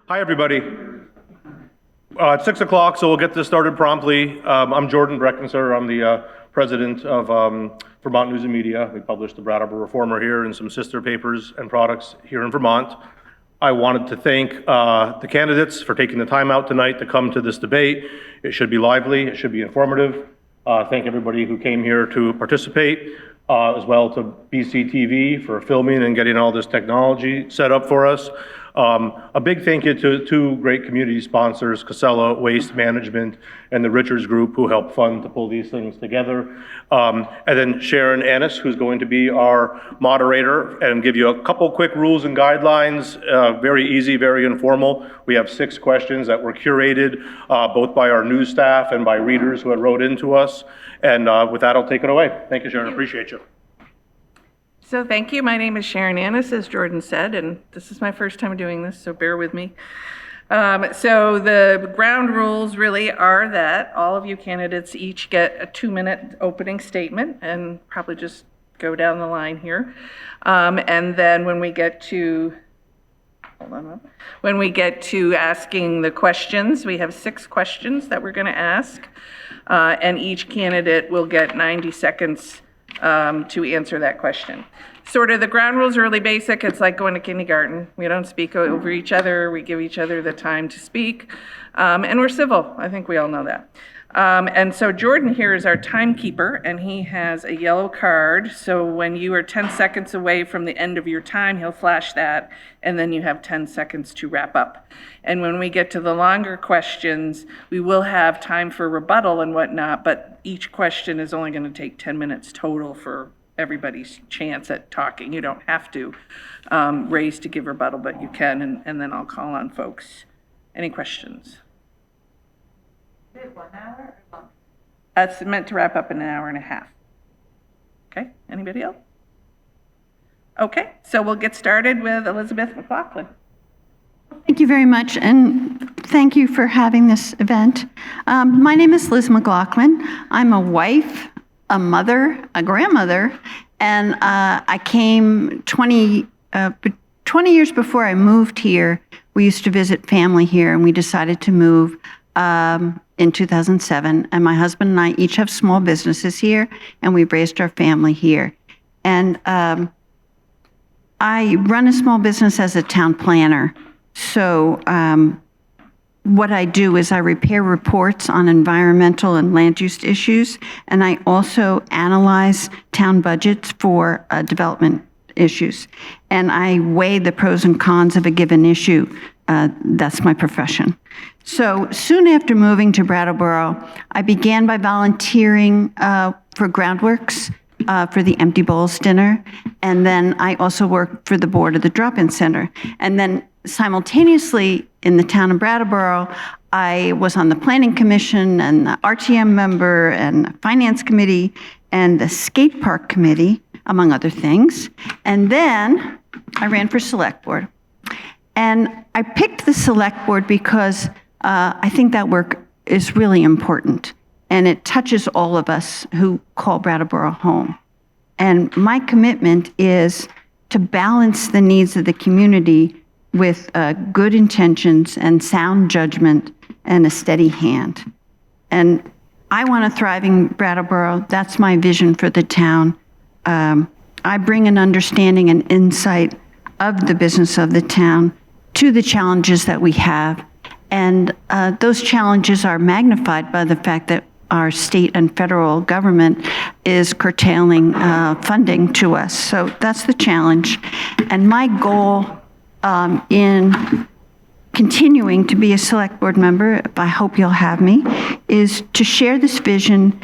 Hi, everybody. It's 6 o'clock, so we'll get this started promptly. I'm Jordan Breckenser. I'm the president of Vermont News and Media. We publish the Brattleboro Reformer here and some sister papers and products here in Vermont. I wanted to thank the candidates for taking the time out tonight to come to this debate. It should be lively, it should be informative. Thank everybody who came here to participate, as well to BCTV for filming and getting all this technology set up for us. A big thank you to two great community sponsors, Casella Waste Management and the Richards Group, who helped fund to pull these things together. And then Sharon Annis, who's going to be our moderator and give you a couple quick rules and guidelines. Very easy, very informal. We have 6 questions that were curated both by our news staff and by readers who had wrote into us. And with that, I'll take it away. Thank you, Sharon. Appreciate you. So thank you. My name is Sharon Annis, as Jordan said, and this is my first time doing this, so bear with me. So the ground rules really are that all of you candidates each get a 2-minute opening statement, and probably just go down the line here. And then when we get to, when we get to asking the questions, we have 6 questions that we're going to ask, and each candidate will get 90 seconds to answer that question. Sort of the ground rules are really basic. It's like going to kindergarten. We don't speak over each other. We give each other the time to speak. And we're civil. I think we all know that. And so Jordan here is our timekeeper, and he has a yellow card. So when you are 10 seconds away from the end of your time, he'll flash that, and then you have 10 seconds to wrap up. And when we get to the longer questions, we will have time for rebuttal and whatnot, but each question is only going to take 10 minutes total for everybody's chance at talking. You don't have to raise to give rebuttal, but you can, and then I'll call on folks. Any questions? Is it 1 hour or longer? It's meant to wrap up in an hour and a half. Okay, anybody else? Okay, so we'll get started with Elizabeth McLoughlin. Thank you very much, and thank you for having this event. My name is Liz McLoughlin. I'm a wife, a mother, a grandmother, and I came 20 years before I moved here. We used to visit family here, and we decided to move in 2007. And my husband and I each have small businesses here, and we've raised our family here. And I run a small business as a town planner. So what I do is I prepare reports on environmental and land use issues, and I also analyze town budgets for development issues. And I weigh the pros and cons of a given issue. That's my profession. So soon after moving to Brattleboro, I began by volunteering for Groundworks for the Empty Bowls dinner. And then I also worked for the board of the drop-in center. And then simultaneously in the town of Brattleboro, I was on the planning commission and the RTM member and the finance committee and the skate park committee, among other things. And then I ran for select board. And I picked the select board because I think that work is really important. And it touches all of us who call Brattleboro home. And my commitment is to balance the needs of the community with good intentions and sound judgment and a steady hand. And I want a thriving Brattleboro. That's my vision for the town. I bring an understanding and insight of the business of the town to the challenges that we have. And those challenges are magnified by the fact that our state and federal government is curtailing funding to us. So that's the challenge. And my goal in continuing to be a select board member, I hope you'll have me, is to share this vision.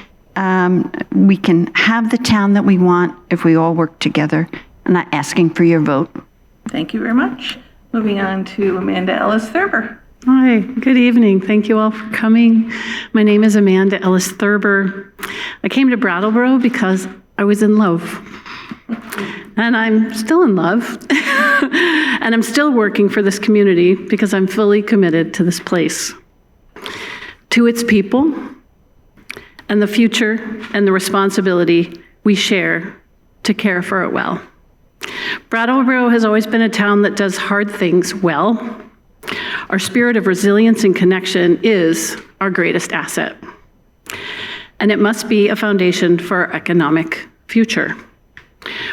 We can have the town that we want if we all work together. I'm not asking for your vote. Thank you very much. Moving on to Amanda Ellis-Thurber. Hi, good evening. Thank you all for coming. My name is Amanda Ellis-Thurber. I came to Brattleboro because I was in love. And I'm still in love. And I'm still working for this community because I'm fully committed to this place, to its people, and the future and the responsibility we share to care for it well. Brattleboro has always been a town that does hard things well. Our spirit of resilience and connection is our greatest asset, and it must be a foundation for our economic future.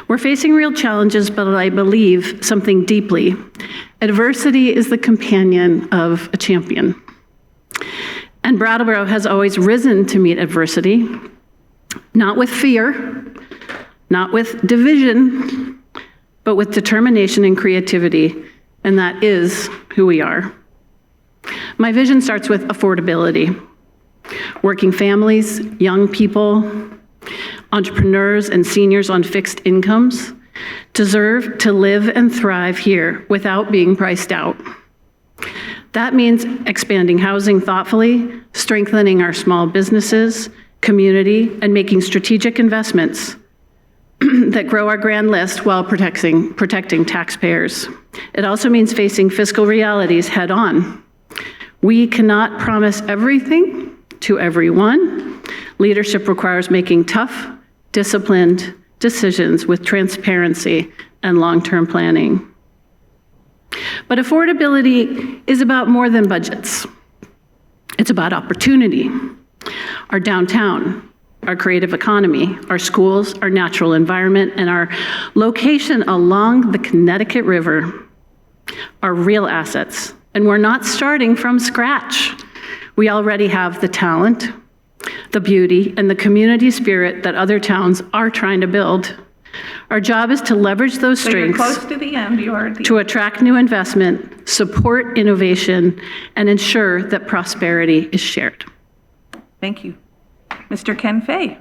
We're facing real challenges, but I believe something deeply. Adversity is the companion of a champion. And Brattleboro has always risen to meet adversity, not with fear, not with division, but with determination and creativity, and that is who we are. My vision starts with affordability. Working families, young people, entrepreneurs, and seniors on fixed incomes deserve to live and thrive here without being priced out. That means expanding housing thoughtfully, strengthening our small businesses, community, and making strategic investments that grow our grand list while protecting taxpayers. It also means facing fiscal realities head on. We cannot promise everything to everyone. Leadership requires making tough, disciplined decisions with transparency and long-term planning. But affordability is about more than budgets. It's about opportunity. Our downtown, our creative economy, our schools, our natural environment, and our location along the Connecticut River are real assets. And we're not starting from scratch. We already have the talent, the beauty, and the community spirit that other towns are trying to build. Our job is to leverage those So you're strengths close to the end. You are to attract new investment, support innovation, and ensure that prosperity is shared. Thank you. Mr. Ken Fay.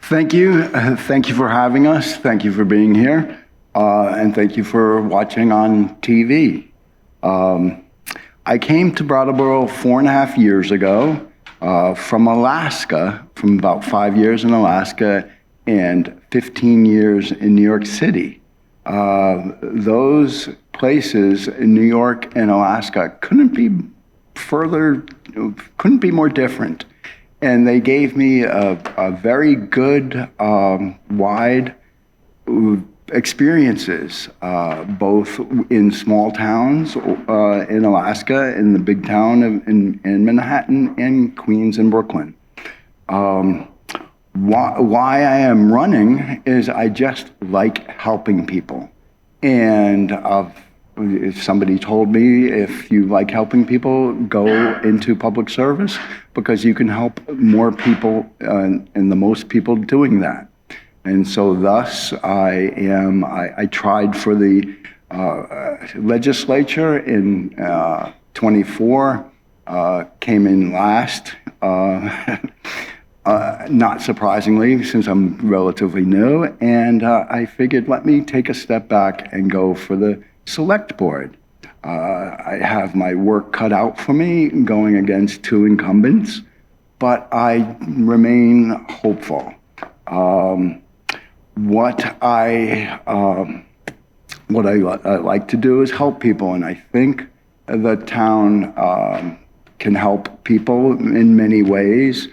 Thank you. Thank you for having us. Thank you for being here. And thank you for watching on TV. I came to Brattleboro 4.5 years ago from Alaska, from about 5 years in Alaska and 15 years in New York City. Those places in New York and Alaska couldn't be more different. And they gave me a very good, wide experiences, both in small towns in Alaska, in the big town in Manhattan, and Queens and Brooklyn. Why I am running is I just like helping people. And if somebody told me, if you like helping people, go into public service, because you can help more people and the most people doing that. And so thus I tried for the legislature in 24, came in last, not surprisingly, since I'm relatively new, and I figured, let me take a step back and go for the Selectboard. I have my work cut out for me going against 2 incumbents, but I remain hopeful. What I like to do is help people, and I think the town can help people in many ways.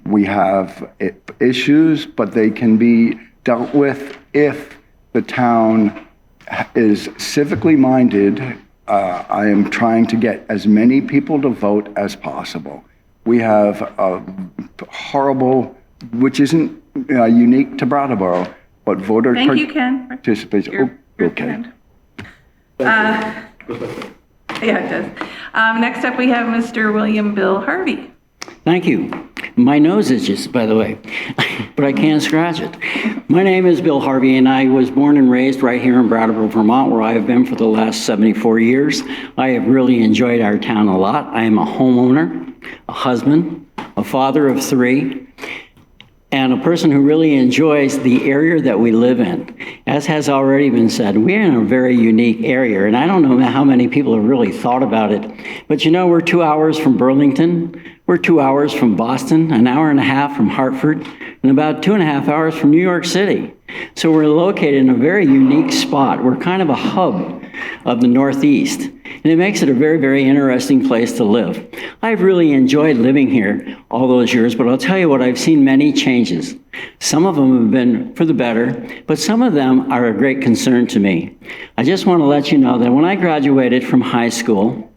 We have issues, but they can be dealt with if the town is civically minded. I am trying to get as many people to vote as possible. We have a horrible, which isn't unique to Brattleboro, but voter Thank you, Ken. participation. Your Okay. hand. Yeah, it does. Next up, we have Mr. William Bill Harvey. Thank you. My nose itches, by the way, but I can't scratch it. My name is Bill Harvey, and I was born and raised right here in Brattleboro, Vermont, where I have been for the last 74 years. I have really enjoyed our town a lot. I am a homeowner, a husband, a father of 3, and a person who really enjoys the area that we live in. As has already been said, we're in a very unique area, and I don't know how many people have really thought about it, but you know, we're 2 hours from Burlington, we're 2 hours from Boston, an hour and a half from Hartford, and about 2.5 hours from New York City. So we're located in a very unique spot. We're kind of a hub of the Northeast, and it makes it a very, very interesting place to live. I've really enjoyed living here all those years, but I'll tell you what, I've seen many changes. Some of them have been for the better, but some of them are a great concern to me. I just want to let you know that when I graduated from high school,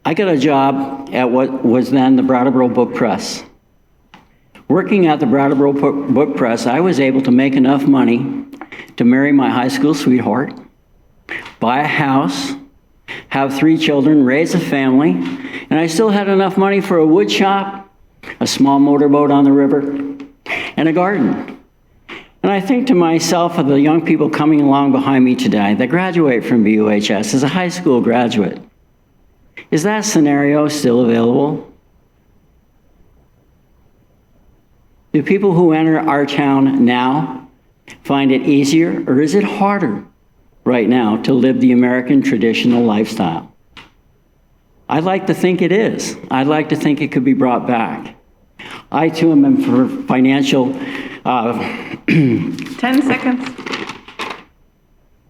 I got a job at what was then the Brattleboro Book Press. Working at the Brattleboro Book Press, I was able to make enough money to marry my high school sweetheart, buy a house, have 3 children, raise a family, and I still had enough money for a wood shop, a small motorboat on the river, and a garden. And I think to myself of the young people coming along behind me today that graduate from BUHS as a high school graduate, is that scenario still available? Do people who enter our town now find it easier, or is it harder right now to live the American traditional lifestyle? I'd like to think it is. I'd like to think it could be brought back. I too am for financial 10 seconds.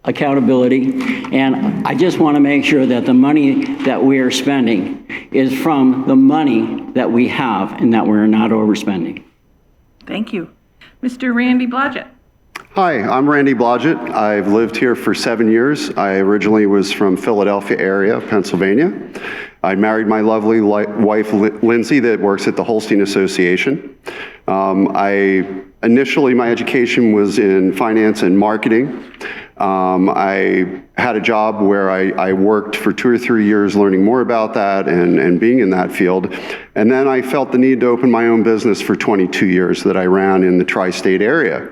accountability, and I just want to make sure that the money that we are spending is from the money that we have and that we're not overspending. Thank you. Mr. Randy Blodgett. Hi, I'm Randy Blodgett. I've lived here for 7 years. I originally was from Philadelphia area, Pennsylvania. I married my lovely wife, Lindsay, that works at the Holstein Association. Initially, my education was in finance and marketing. I had a job where I worked for 2 or 3 years learning more about that and being in that field. And then I felt the need to open my own business for 22 years that I ran in the tri-state area.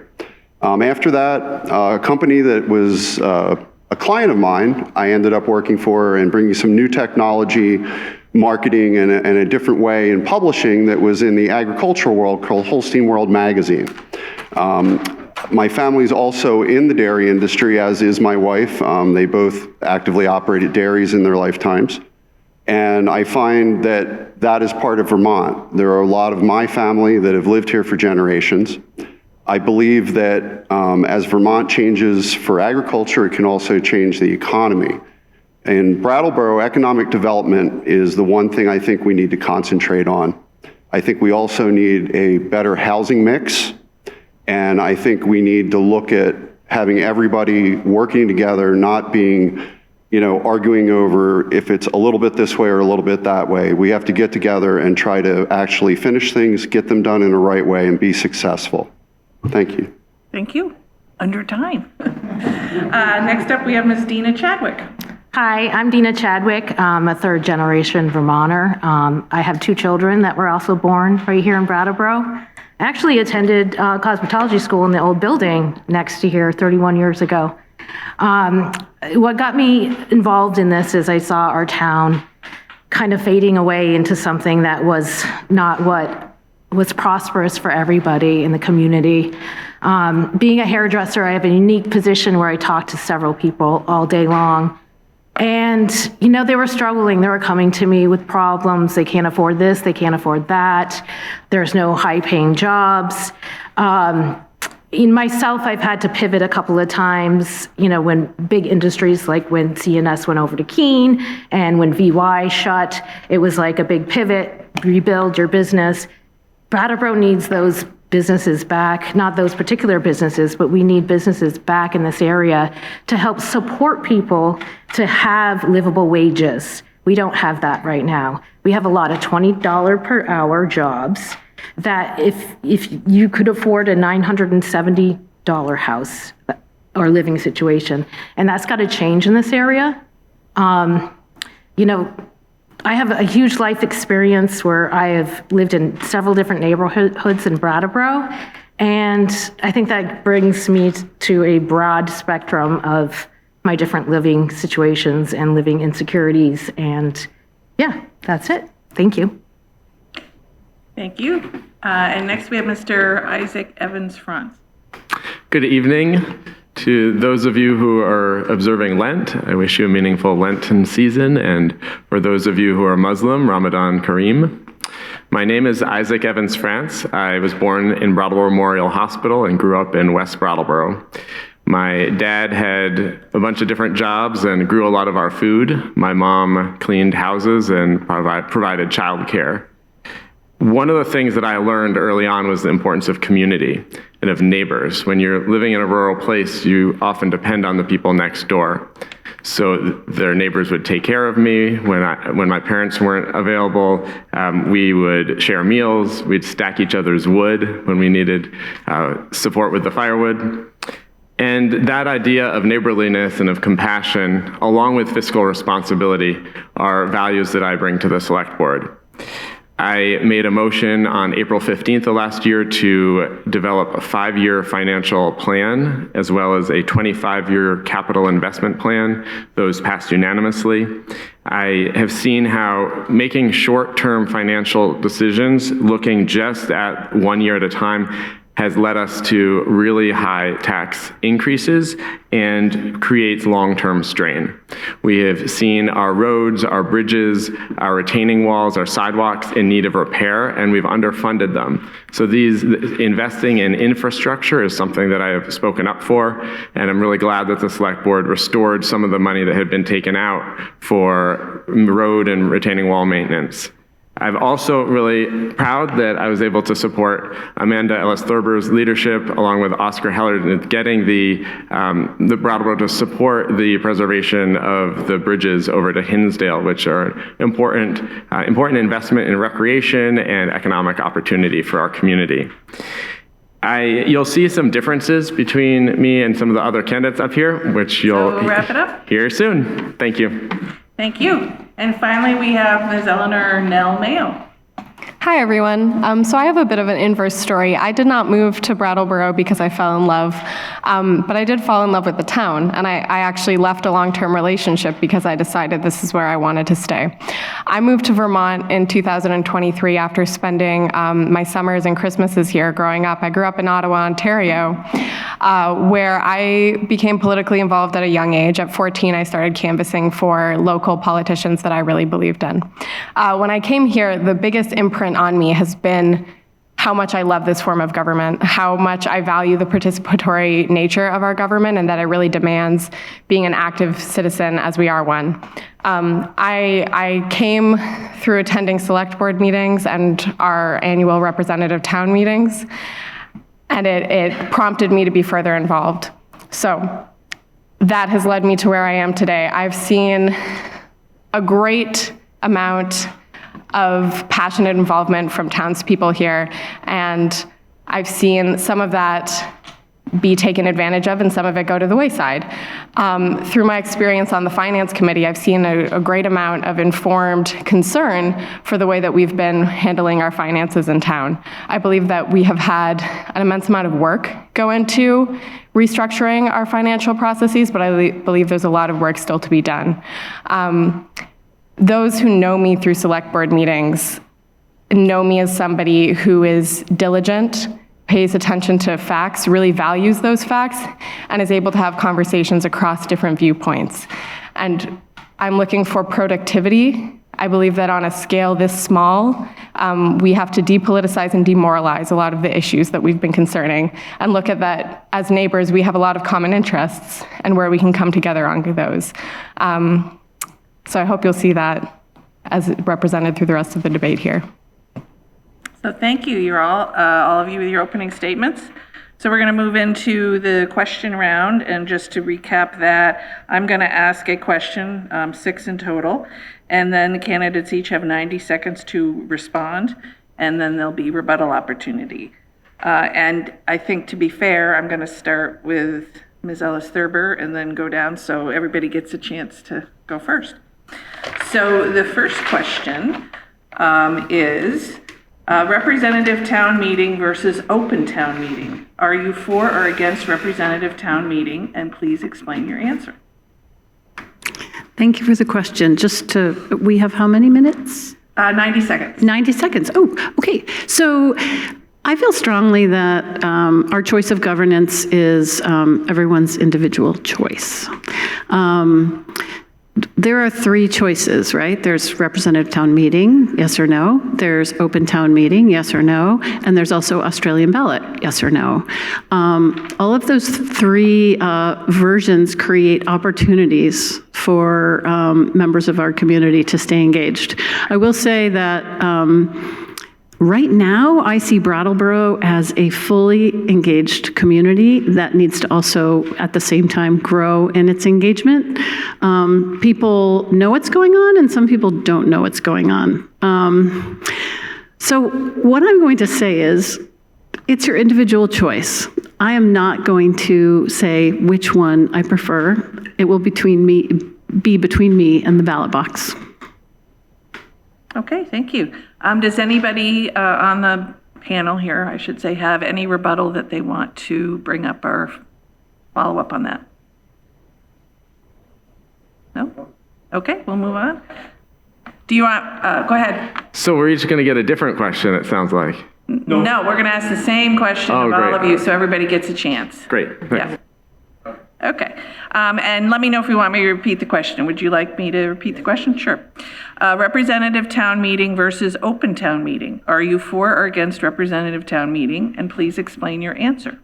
After that, a company that was a client of mine, I ended up working for and bringing some new technology, marketing, and a different way in publishing that was in the agricultural world called Holstein World Magazine. My family's also in the dairy industry, as is my wife. They both actively operated dairies in their lifetimes. And I find that that is part of Vermont. There are a lot of my family that have lived here for generations. I believe that as Vermont changes for agriculture, it can also change the economy. In Brattleboro, economic development is the one thing I think we need to concentrate on. I think we also need a better housing mix, and I think we need to look at having everybody working together, not being, arguing over if it's a little bit this way or a little bit that way. We have to get together and try to actually finish things, get them done in the right way, and be successful. Thank you. Thank you. Under time. Next up, we have Ms. Deena Chadwick. Hi, I'm Deena Chadwick. I'm a third-generation Vermonter. I have 2 children that were also born right here in Brattleboro. I actually attended cosmetology school in the old building next to here 31 years ago. What got me involved in this is I saw our town kind of fading away into something that was not what was prosperous for everybody in the community. Being a hairdresser, I have a unique position where I talk to several people all day long. And, they were struggling. They were coming to me with problems. They can't afford this, they can't afford that. There's no high-paying jobs. In myself, I've had to pivot a couple of times, when big industries like when CNS went over to Keene and when VY shut, it was like a big pivot, rebuild your business. Brattleboro needs those businesses back, not those particular businesses, but we need businesses back in this area to help support people to have livable wages. We don't have that right now. We have a lot of $20 per hour jobs that if you could afford a $970 house or living situation, and that's got to change in this area. I have a huge life experience where I have lived in several different neighborhoods in Brattleboro, and I think that brings me to a broad spectrum of my different living situations and living insecurities, and yeah, that's it. Thank you. Thank you. And next we have Mr. Isaac Evans-Frantz. Good evening. To those of you who are observing Lent, I wish you a meaningful Lenten season, and for those of you who are Muslim, Ramadan Kareem. My name is Isaac Evans-Frantz. I was born in Brattleboro Memorial Hospital and grew up in West Brattleboro. My dad had a bunch of different jobs and grew a lot of our food. My mom cleaned houses and provided childcare. One of the things that I learned early on was the importance of community and of neighbors. When you're living in a rural place, you often depend on the people next door. So their neighbors would take care of me when my parents weren't available. We would share meals. We'd stack each other's wood when we needed support with the firewood. And that idea of neighborliness and of compassion, along with fiscal responsibility, are values that I bring to the Select Board. I made a motion on April 15th of last year to develop a 5-year financial plan, as well as a 25-year capital investment plan. Those passed unanimously. I have seen how making short-term financial decisions, looking just at 1 year at a time, has led us to really high tax increases and creates long-term strain. We have seen our roads, our bridges, our retaining walls, our sidewalks in need of repair, and we've underfunded them. So investing in infrastructure is something that I have spoken up for, and I'm really glad that the Select Board restored some of the money that had been taken out for road and retaining wall maintenance. I'm also really proud that I was able to support Amanda Ellis-Thurber's leadership, along with Oscar Heller, in getting the Brattleboro to support the preservation of the bridges over to Hinsdale, which are important investment in recreation and economic opportunity for our community. You'll see some differences between me and some of the other candidates up here, which you'll wrap it up. hear soon. Thank you. Thank you. And finally, we have Ms. Eleanor Nell Mayo. Hi, everyone. So I have a bit of an inverse story. I did not move to Brattleboro because I fell in love, but I did fall in love with the town, and I actually left a long-term relationship because I decided this is where I wanted to stay. I moved to Vermont in 2023 after spending my summers and Christmases here growing up. I grew up in Ottawa, Ontario, where I became politically involved at a young age. At 14, I started canvassing for local politicians that I really believed in. When I came here, the biggest imprint on me has been how much I love this form of government, how much I value the participatory nature of our government, and that it really demands being an active citizen as we are one. I came through attending select board meetings and our annual representative town meetings, and it prompted me to be further involved. So that has led me to where I am today. I've seen a great amount of passionate involvement from townspeople here, and I've seen some of that be taken advantage of and some of it go to the wayside. Through my experience on the Finance Committee, I've seen a great amount of informed concern for the way that we've been handling our finances in town. I believe that we have had an immense amount of work go into restructuring our financial processes, but I believe there's a lot of work still to be done. Those who know me through select board meetings know me as somebody who is diligent, pays attention to facts, really values those facts, and is able to have conversations across different viewpoints. And I'm looking for productivity. I believe that on a scale this small, we have to depoliticize and demoralize a lot of the issues that we've been concerning, and look at that as neighbors, we have a lot of common interests and where we can come together on those. So I hope you'll see that as represented through the rest of the debate here. So thank you. You're all of you with your opening statements. So we're going to move into the question round, and just to recap that, I'm going to ask a question, 6 in total, and then the candidates each have 90 seconds to respond, and then there'll be rebuttal opportunity. And I think, to be fair, I'm going to start with Ms. Ellis-Thurber and then go down so everybody gets a chance to go first. So the first question is representative town meeting versus open town meeting. Are you for or against representative town meeting? And please explain your answer. Thank you for the question. We have how many minutes? 90 seconds. 90 seconds. Oh, okay. So I feel strongly that our choice of governance is everyone's individual choice. there are three choices, right? There's representative town meeting, yes or no. There's open town meeting, yes or no. And there's also Australian ballot, yes or no. All of those three versions create opportunities for members of our community to stay engaged. I will say that right now, I see Brattleboro as a fully engaged community that needs to also, at the same time, grow in its engagement. People know what's going on, and some people don't know what's going on. So what I'm going to say is, it's your individual choice. I am not going to say which one I prefer. It will be between me and the ballot box. Okay, thank you. Does anybody on the panel here, I should say, have any rebuttal that they want to bring up or follow up on that? No? Okay, we'll move on. Do you want, go ahead. So we're each going to get a different question, it sounds like. No, we're going to ask the same question of all great. of you, so everybody gets a chance. Great. Yeah. Okay. And let me know if you want me to repeat the question. Would you like me to repeat the question? Sure. Representative town meeting versus open town meeting. Are you for or against representative town meeting? And please explain your answer.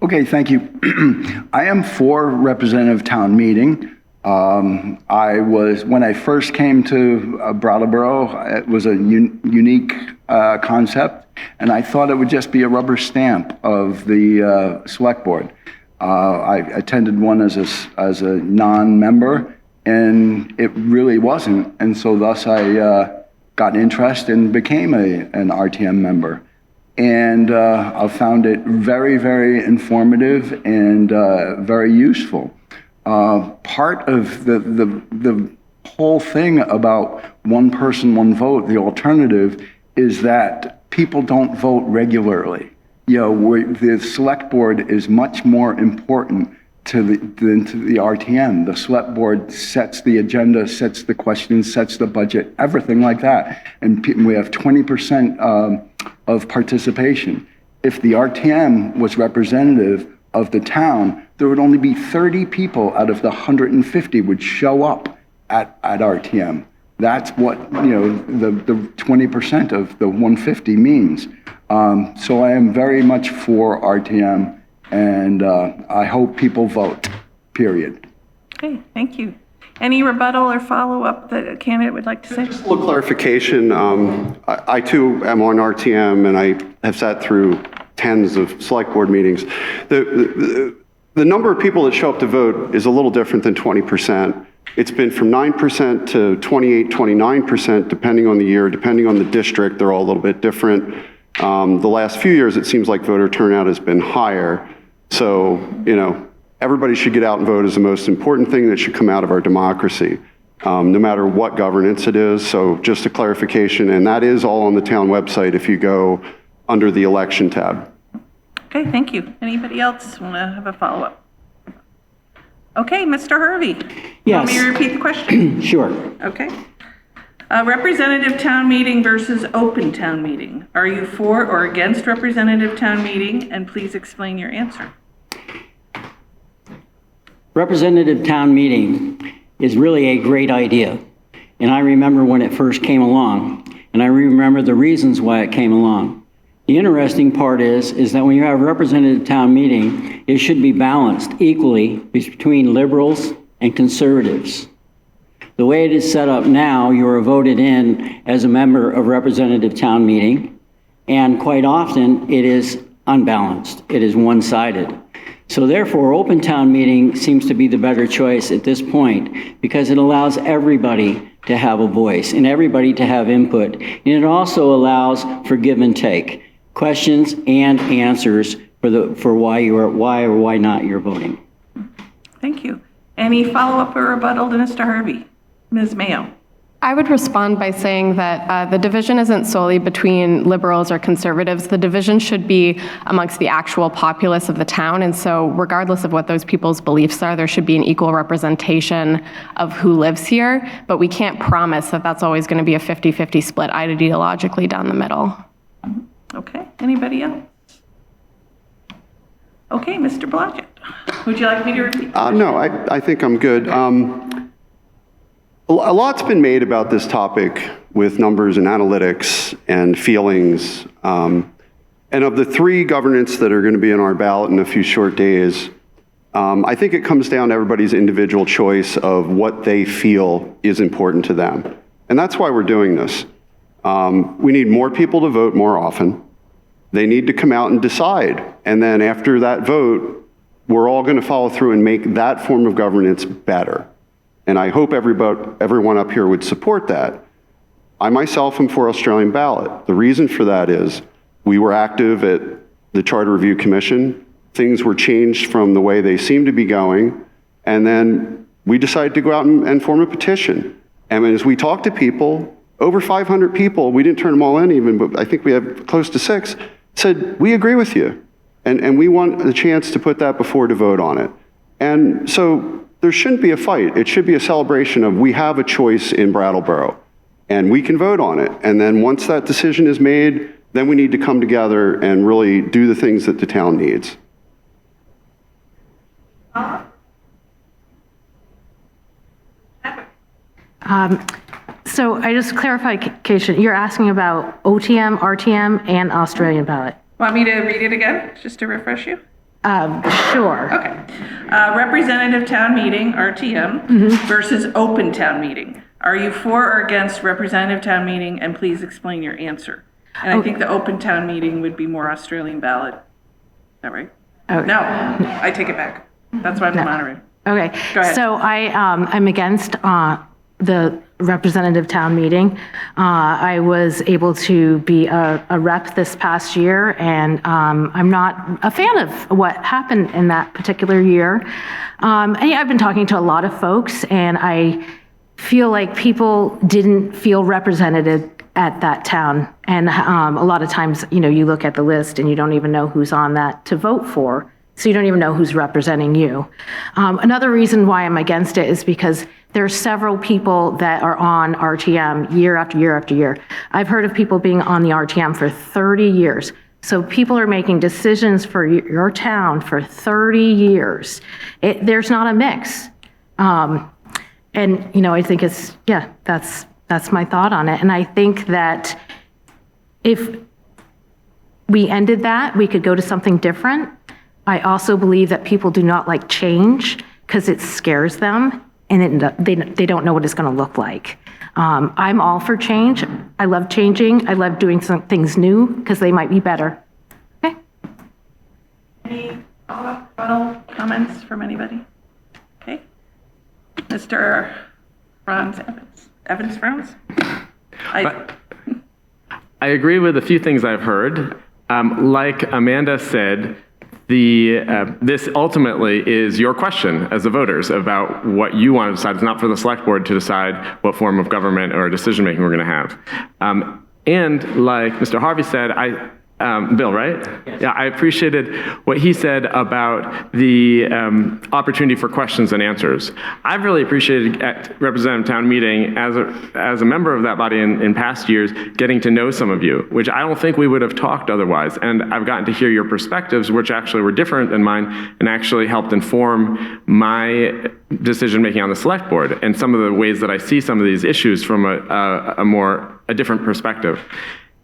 Okay, thank you. I am for representative town meeting. When I first came to Brattleboro, it was a unique concept, and I thought it would just be a rubber stamp of the select board. I attended one as a non-member, and it really wasn't. And so thus I got interest and became an RTM member. And I found it very, very informative and very useful. Part of the whole thing about one person, one vote, the alternative, is that people don't vote regularly. The select board is much more important than to the RTM. The select board sets the agenda, sets the questions, sets the budget, everything like that. And we have 20% of participation. If the RTM was representative of the town, there would only be 30 people out of the 150 would show up at RTM. That's what, the 20% of the 150 means. So I am very much for RTM, and I hope people vote, period. Okay, thank you. Any rebuttal or follow-up that a candidate would like to say? Just a little clarification. I too am on RTM, and I have sat through tens of select board meetings. The number of people that show up to vote is a little different than 20%. It's been from 9% to 28, 29%, depending on the year, depending on the district. They're all a little bit different. The last few years, it seems like voter turnout has been higher. So, everybody should get out and vote is the most important thing that should come out of our democracy, no matter what governance it is. So just a clarification, and that is all on the town website if you go under the election tab. Okay, thank you. Anybody else want to have a follow-up? Okay, Mr. Harvey. Yes. Want me to repeat the question? Sure. Okay. Representative town meeting versus open town meeting. Are you for or against representative town meeting? And please explain your answer. Representative town meeting is really a great idea. And I remember when it first came along, and I remember the reasons why it came along. The interesting part is that when you have a representative town meeting, it should be balanced equally between liberals and conservatives. The way it is set up now, you are voted in as a member of representative town meeting, and quite often it is unbalanced. It is one-sided. So therefore, open town meeting seems to be the better choice at this point because it allows everybody to have a voice and everybody to have input. And it also allows for give and take, questions and answers for why or why not you're voting. Thank you. Any follow-up or rebuttal to Mr. Harvey? Ms. Mayo. I would respond by saying that the division isn't solely between liberals or conservatives. The division should be amongst the actual populace of the town. And so regardless of what those people's beliefs are, there should be an equal representation of who lives here. But we can't promise that that's always going to be a 50-50 split ideologically down the middle. Okay. Anybody else? Okay, Mr. Blodgett. Would you like me to repeat? No, I think I'm good. A lot's been made about this topic with numbers and analytics and feelings. And of the 3 governance that are going to be on our ballot in a few short days, I think it comes down to everybody's individual choice of what they feel is important to them. And that's why we're doing this. We need more people to vote more often. They need to come out and decide. And then after that vote, we're all going to follow through and make that form of governance better. And I hope everyone up here would support that. I myself am for Australian ballot. The reason for that is we were active at the Charter Review Commission. Things were changed from the way they seemed to be going. And then we decided to go out and form a petition. And as we talked to people, over 500 people, we didn't turn them all in even, but I think we have close to 6, said, we agree with you. And we want the chance to put that before to vote on it. And so there shouldn't be a fight. It should be a celebration of we have a choice in Brattleboro and we can vote on it. And then once that decision is made, then we need to come together and really do the things that the town needs. So I just clarification, you're asking about OTM, RTM, and Australian ballot. Want me to read it again, just to refresh you? Sure. Okay. Representative town meeting, RTM, versus open town meeting. Are you for or against representative town meeting? And please explain your answer. And I think the open town meeting would be more Australian ballot. Is that right? No, I take it back. That's why I'm the moderator. Okay. Go ahead. So I'm against the representative town meeting. I was able to be a rep this past year, and I'm not a fan of what happened in that particular year. And yeah, I've been talking to a lot of folks, and I feel like people didn't feel represented at that town. And a lot of times, you know, you look at the list and you don't even know who's on that to vote for. So you don't even know who's representing you. Another reason why I'm against it is because there are several people that are on RTM year after year after year. I've heard of people being on the RTM for 30 years. So people are making decisions for your town for 30 years. There's not a mix. And, you know, I think it's, yeah, that's my thought on it. And I think that if we ended that, we could go to something different. I also believe that people do not like change because it scares them and they don't know what it's going to look like. I'm all for change. I love changing. I love doing some things new because they might be better. Okay. Any follow-up comments from anybody? Okay. Mr. Evans-Frantz? I agree with a few things I've heard. Like Amanda said, this ultimately is your question as the voters about what you want to decide. It's not for the select board to decide what form of government or decision-making we're going to have. And like Mr. Harvey said, Bill, right? Yes. Yeah, I appreciated what he said about the opportunity for questions and answers. I've really appreciated at Representative Town Meeting, as a member of that body in past years, getting to know some of you, which I don't think we would have talked otherwise. And I've gotten to hear your perspectives, which actually were different than mine, and actually helped inform my decision-making on the select board and some of the ways that I see some of these issues from a different perspective.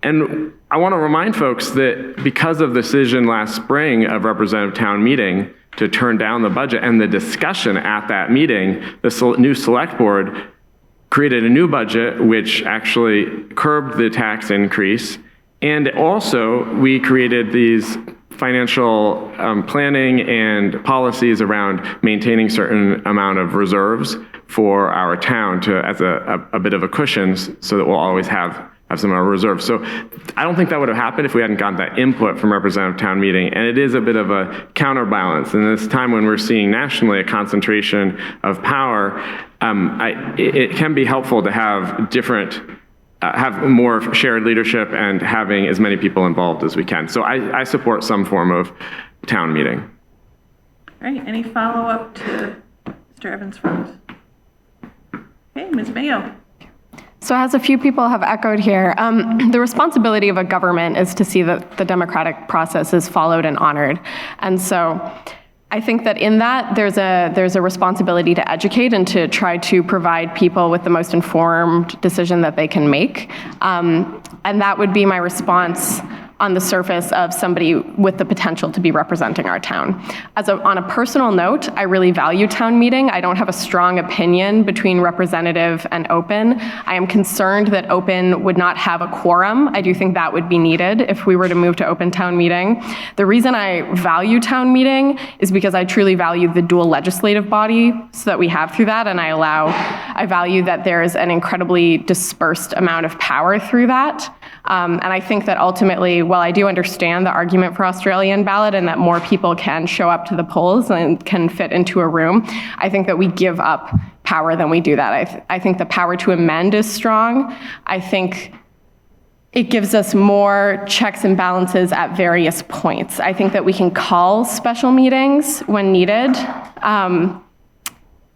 And I want to remind folks that because of the decision last spring of Representative Town Meeting to turn down the budget and the discussion at that meeting, the new select board created a new budget which actually curbed the tax increase. And also we created these financial planning and policies around maintaining certain amount of reserves for our town as a bit of a cushion so that we'll always have some reserve. So I don't think that would have happened if we hadn't gotten that input from Representative Town Meeting. And it is a bit of a counterbalance. In this time when we're seeing nationally a concentration of power, it can be helpful to have have more shared leadership and having as many people involved as we can. So I support some form of town meeting. All right, any follow-up to Mr. Evans-Frantz? Okay, Ms. Mayo. So as a few people have echoed here, the responsibility of a government is to see that the democratic process is followed and honored. And so I think that in that, there's a responsibility to educate and to try to provide people with the most informed decision that they can make. And that would be my response on the surface of somebody with the potential to be representing our town. On a personal note, I really value town meeting. I don't have a strong opinion between representative and open. I am concerned that open would not have a quorum. I do think that would be needed if we were to move to open town meeting. The reason I value town meeting is because I truly value the dual legislative body so that we have through that, and I value that there's an incredibly dispersed amount of power through that. And I think that ultimately, while I do understand the argument for Australian ballot and that more people can show up to the polls and can fit into a room, I think that we give up power when we do that. I think the power to amend is strong. I think it gives us more checks and balances at various points. I think that we can call special meetings when needed,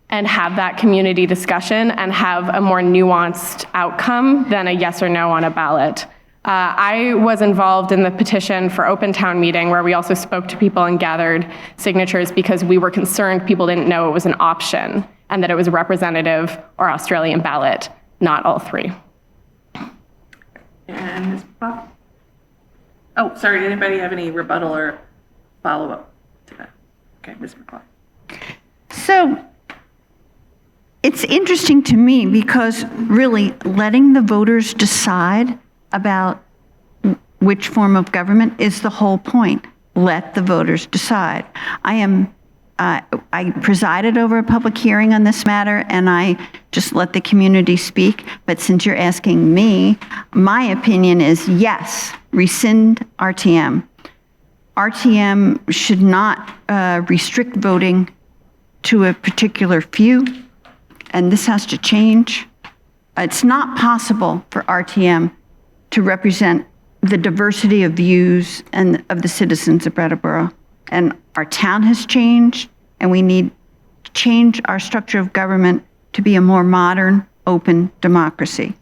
and have that community discussion and have a more nuanced outcome than a yes or no on a ballot. I was involved in the petition for open town meeting where we also spoke to people and gathered signatures because we were concerned people didn't know it was an option and that it was representative or Australian ballot, not all three. And Ms. Bob? Oh, sorry, did anybody have any rebuttal or follow-up to that? Okay, Ms. McLoughlin. So it's interesting to me because really letting the voters decide about which form of government is the whole point. Let the voters decide. I presided over a public hearing on this matter, and I just let the community speak. But since you're asking me, my opinion is yes, rescind RTM. RTM should not restrict voting to a particular few, and this has to change. It's not possible for RTM to represent the diversity of views and of the citizens of Brattleboro. And our town has changed, and we need to change our structure of government to be a more modern, open democracy.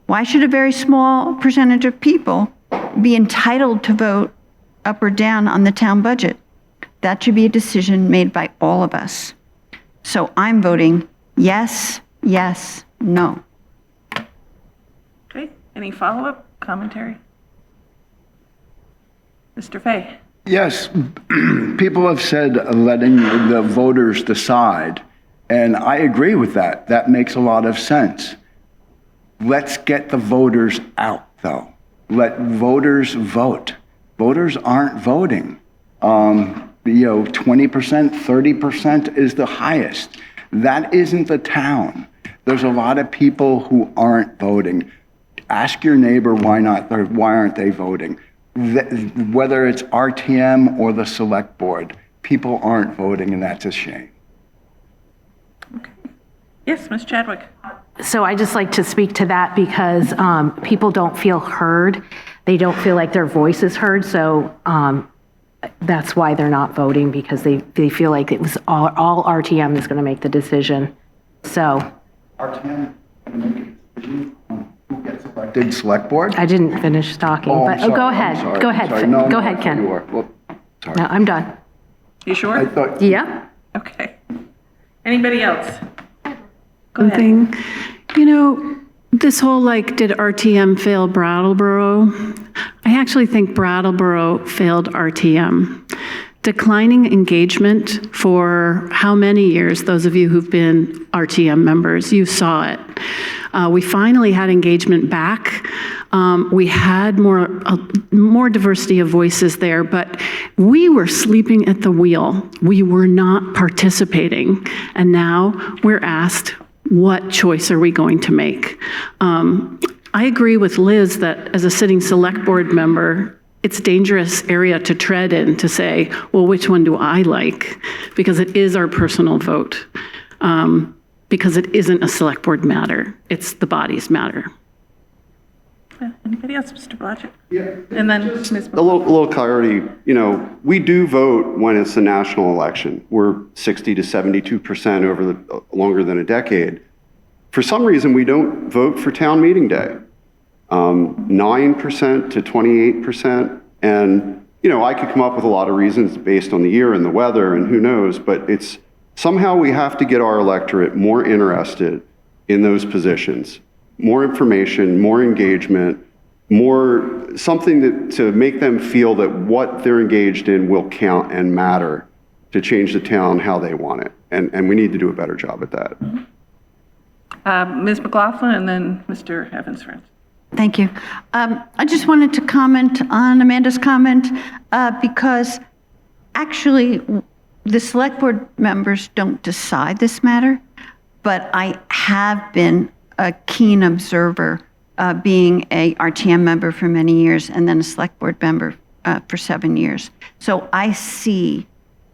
Why should a very small percentage of people be entitled to vote up or down on the town budget? That should be a decision made by all of us. So I'm voting yes, yes, no. Okay, any follow-up commentary? Mr. Fay? Yes, people have said letting the voters decide, and I agree with that. That makes a lot of sense. Let's get the voters out, though. Let voters vote. Voters aren't voting. 20%, 30% is the highest. That isn't the town. There's a lot of people who aren't voting. Ask your neighbor why aren't they voting? Whether it's RTM or the Selectboard, people aren't voting, and that's a shame. Okay. Yes, Ms. Chadwick. So I just like to speak to that because people don't feel heard. They don't feel like their voice is heard. So that's why they're not voting, because they feel like it was all RTM is going to make the decision. So RTM can make a decision on who gets elected Select Board? I didn't finish talking, I'm but sorry, go I'm ahead. sorry, Go I'm ahead. sorry. No, Go no, ahead, I thought Ken. you were. Well, sorry. No, I'm done. You sure? I thought. Yeah. Okay. Anybody else? Go One ahead. thing, this whole did RTM fail Brattleboro? I actually think Brattleboro failed RTM. Declining engagement for how many years? Those of you who've been RTM members, you saw it. We finally had engagement back. We had more diversity of voices there, but we were sleeping at the wheel. We were not participating. And now we're asked, what choice are we going to make? I agree with Liz that as a sitting select board member, it's a dangerous area to tread in to say, well, which one do I like? Because it is our personal vote. Because it isn't a select board matter. It's the body's matter. Anybody else, Mr. Blodgett? Yeah. And then Ms. A little clarity, we do vote when it's a national election. We're 60 to 72% over longer than a decade. For some reason, we don't vote for town meeting day. 9% to 28%, and I could come up with a lot of reasons based on the year and the weather and who knows, but it's somehow we have to get our electorate more interested in those positions, more information, more engagement, more something to make them feel that what they're engaged in will count and matter to change the town how they want it. And we need to do a better job at that. Ms. McLoughlin and then Mr. Evans-Frantz. Thank you. I just wanted to comment on Amanda's comment because actually the select board members don't decide this matter, but I have been a keen observer, being a RTM member for many years and then a select board member for 7 years. So I see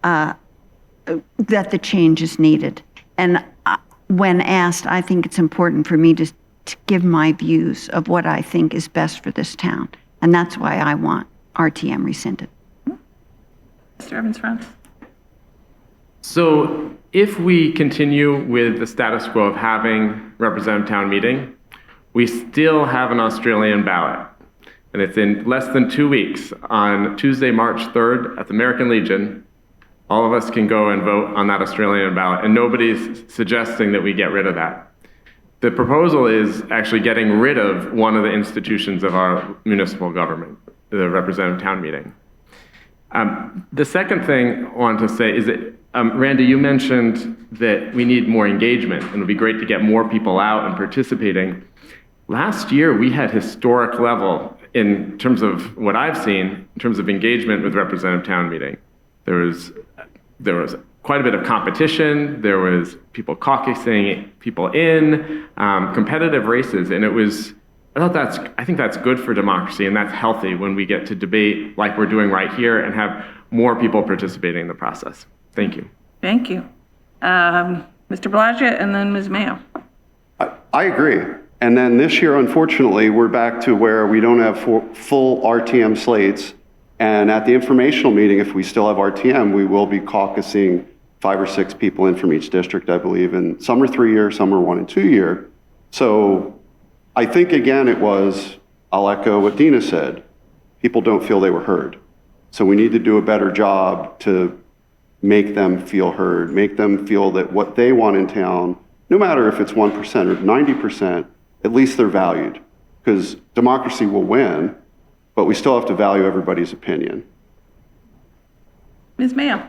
that the change is needed. And when asked, I think it's important for me to give my views of what I think is best for this town. And that's why I want RTM rescinded. Mr. Evans-Frantz. So if we continue with the status quo of having representative town meeting, we still have an Australian ballot. And it's in less than 2 weeks. On Tuesday, March 3rd at the American Legion, all of us can go and vote on that Australian ballot, and nobody's suggesting that we get rid of that. The proposal is actually getting rid of one of the institutions of our municipal government, the representative town meeting. The second thing I wanted to say is that, Randy, you mentioned that we need more engagement, and it would be great to get more people out and participating. Last year, we had historic level in terms of what I've seen, in terms of engagement with representative town meeting. There was quite a bit of competition. There was people caucusing people in, competitive races, and I think that's good for democracy, and that's healthy when we get to debate like we're doing right here and have more people participating in the process. Thank you. Thank you. Mr. Blodgett and then Ms. Mayo. I agree. And then this year, unfortunately, we're back to where we don't have full RTM slates. And at the informational meeting, if we still have RTM, we will be caucusing 5 or 6 people in from each district, I believe. And some are 3-year, some are 1 and 2 year. So I think, again, I'll echo what Deena said. People don't feel they were heard. So we need to do a better job to make them feel heard, make them feel that what they want in town, no matter if it's 1% or 90%, at least they're valued. Because democracy will win, but we still have to value everybody's opinion. Ms. Mayo.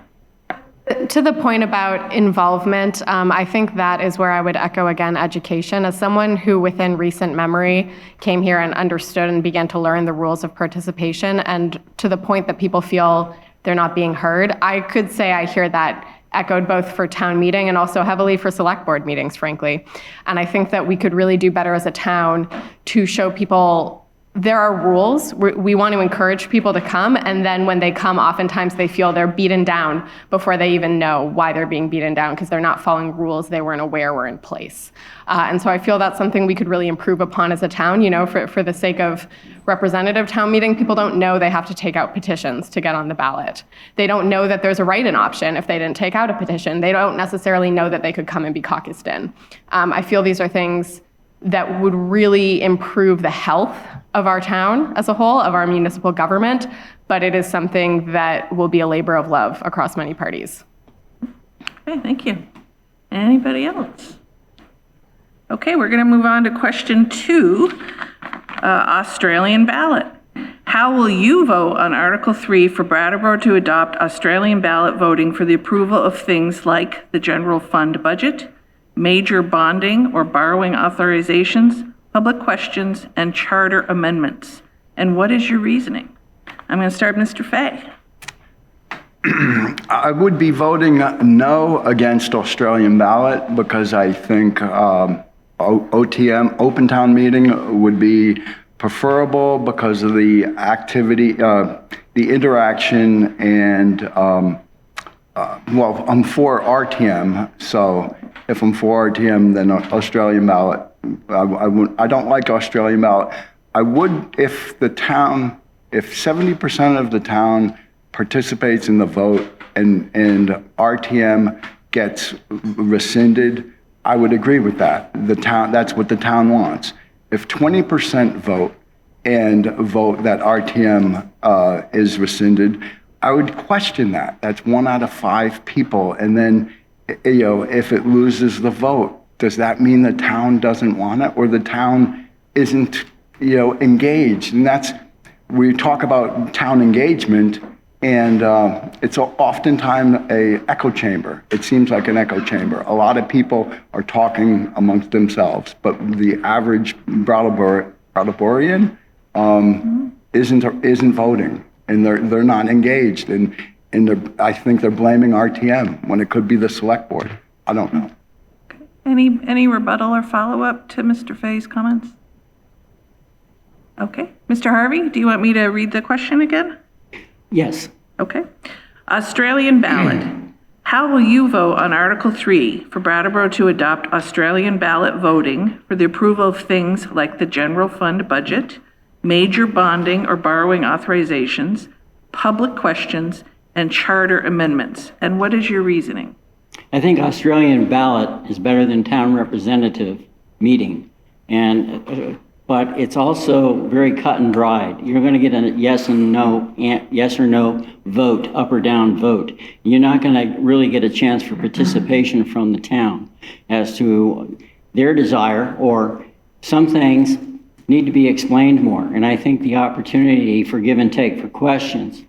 To the point about involvement, I think that is where I would echo again education. As someone who within recent memory came here and understood and began to learn the rules of participation, and to the point that people feel they're not being heard, I could say I hear that echoed both for town meeting and also heavily for select board meetings, frankly. And I think that we could really do better as a town to show people there are rules. We want to encourage people to come, and then when they come, oftentimes they feel they're beaten down before they even know why they're being beaten down, because they're not following rules they weren't aware were in place. And so I feel that's something we could really improve upon as a town. For the sake of representative town meeting, people don't know they have to take out petitions to get on the ballot. They don't know that there's a write-in option if they didn't take out a petition. They don't necessarily know that they could come and be caucused in. I feel these are things that would really improve the health of our town as a whole, of our municipal government, but it is something that will be a labor of love across many parties. Okay, thank you. Anybody else? Okay, we're going to move on to question 2, Australian ballot. How will you vote on Article 3 for Brattleboro to adopt Australian ballot voting for the approval of things like the general fund budget, major bonding or borrowing authorizations, public questions, and charter amendments? And what is your reasoning? I'm going to start Mr. Fay. I would be voting no against Australian ballot because I think OTM, open town meeting, would be preferable because of the activity, the interaction, and well, I'm for RTM, so if I'm for RTM, then Australian ballot. I don't like Australian ballot. I would if 70% of the town participates in the vote and RTM gets rescinded, I would agree with that. That's what the town wants. If 20% vote and vote that RTM is rescinded, I would question that. That's 1 out of 5 people. And then, if it loses the vote, does that mean the town doesn't want it, or the town isn't, engaged? And we talk about town engagement, and it's oftentimes a echo chamber. It seems like an echo chamber. A lot of people are talking amongst themselves, but the average Brattleborian isn't voting, and they're not engaged, and I think they're blaming RTM when it could be the select board. I don't know. Any rebuttal or follow-up to Mr. Fay's comments? Okay. Mr. Harvey, do you want me to read the question again? Yes. Okay. Australian ballot. How will you vote on Article 3 for Brattleboro to adopt Australian ballot voting for the approval of things like the general fund budget, major bonding or borrowing authorizations, public questions, and charter amendments? And what is your reasoning? I think Australian ballot is better than town representative meeting. But it's also very cut and dried. You're going to get a yes or no vote, up or down vote. You're not going to really get a chance for participation from the town as to their desire, or some things need to be explained more. And I think the opportunity for give and take, for questions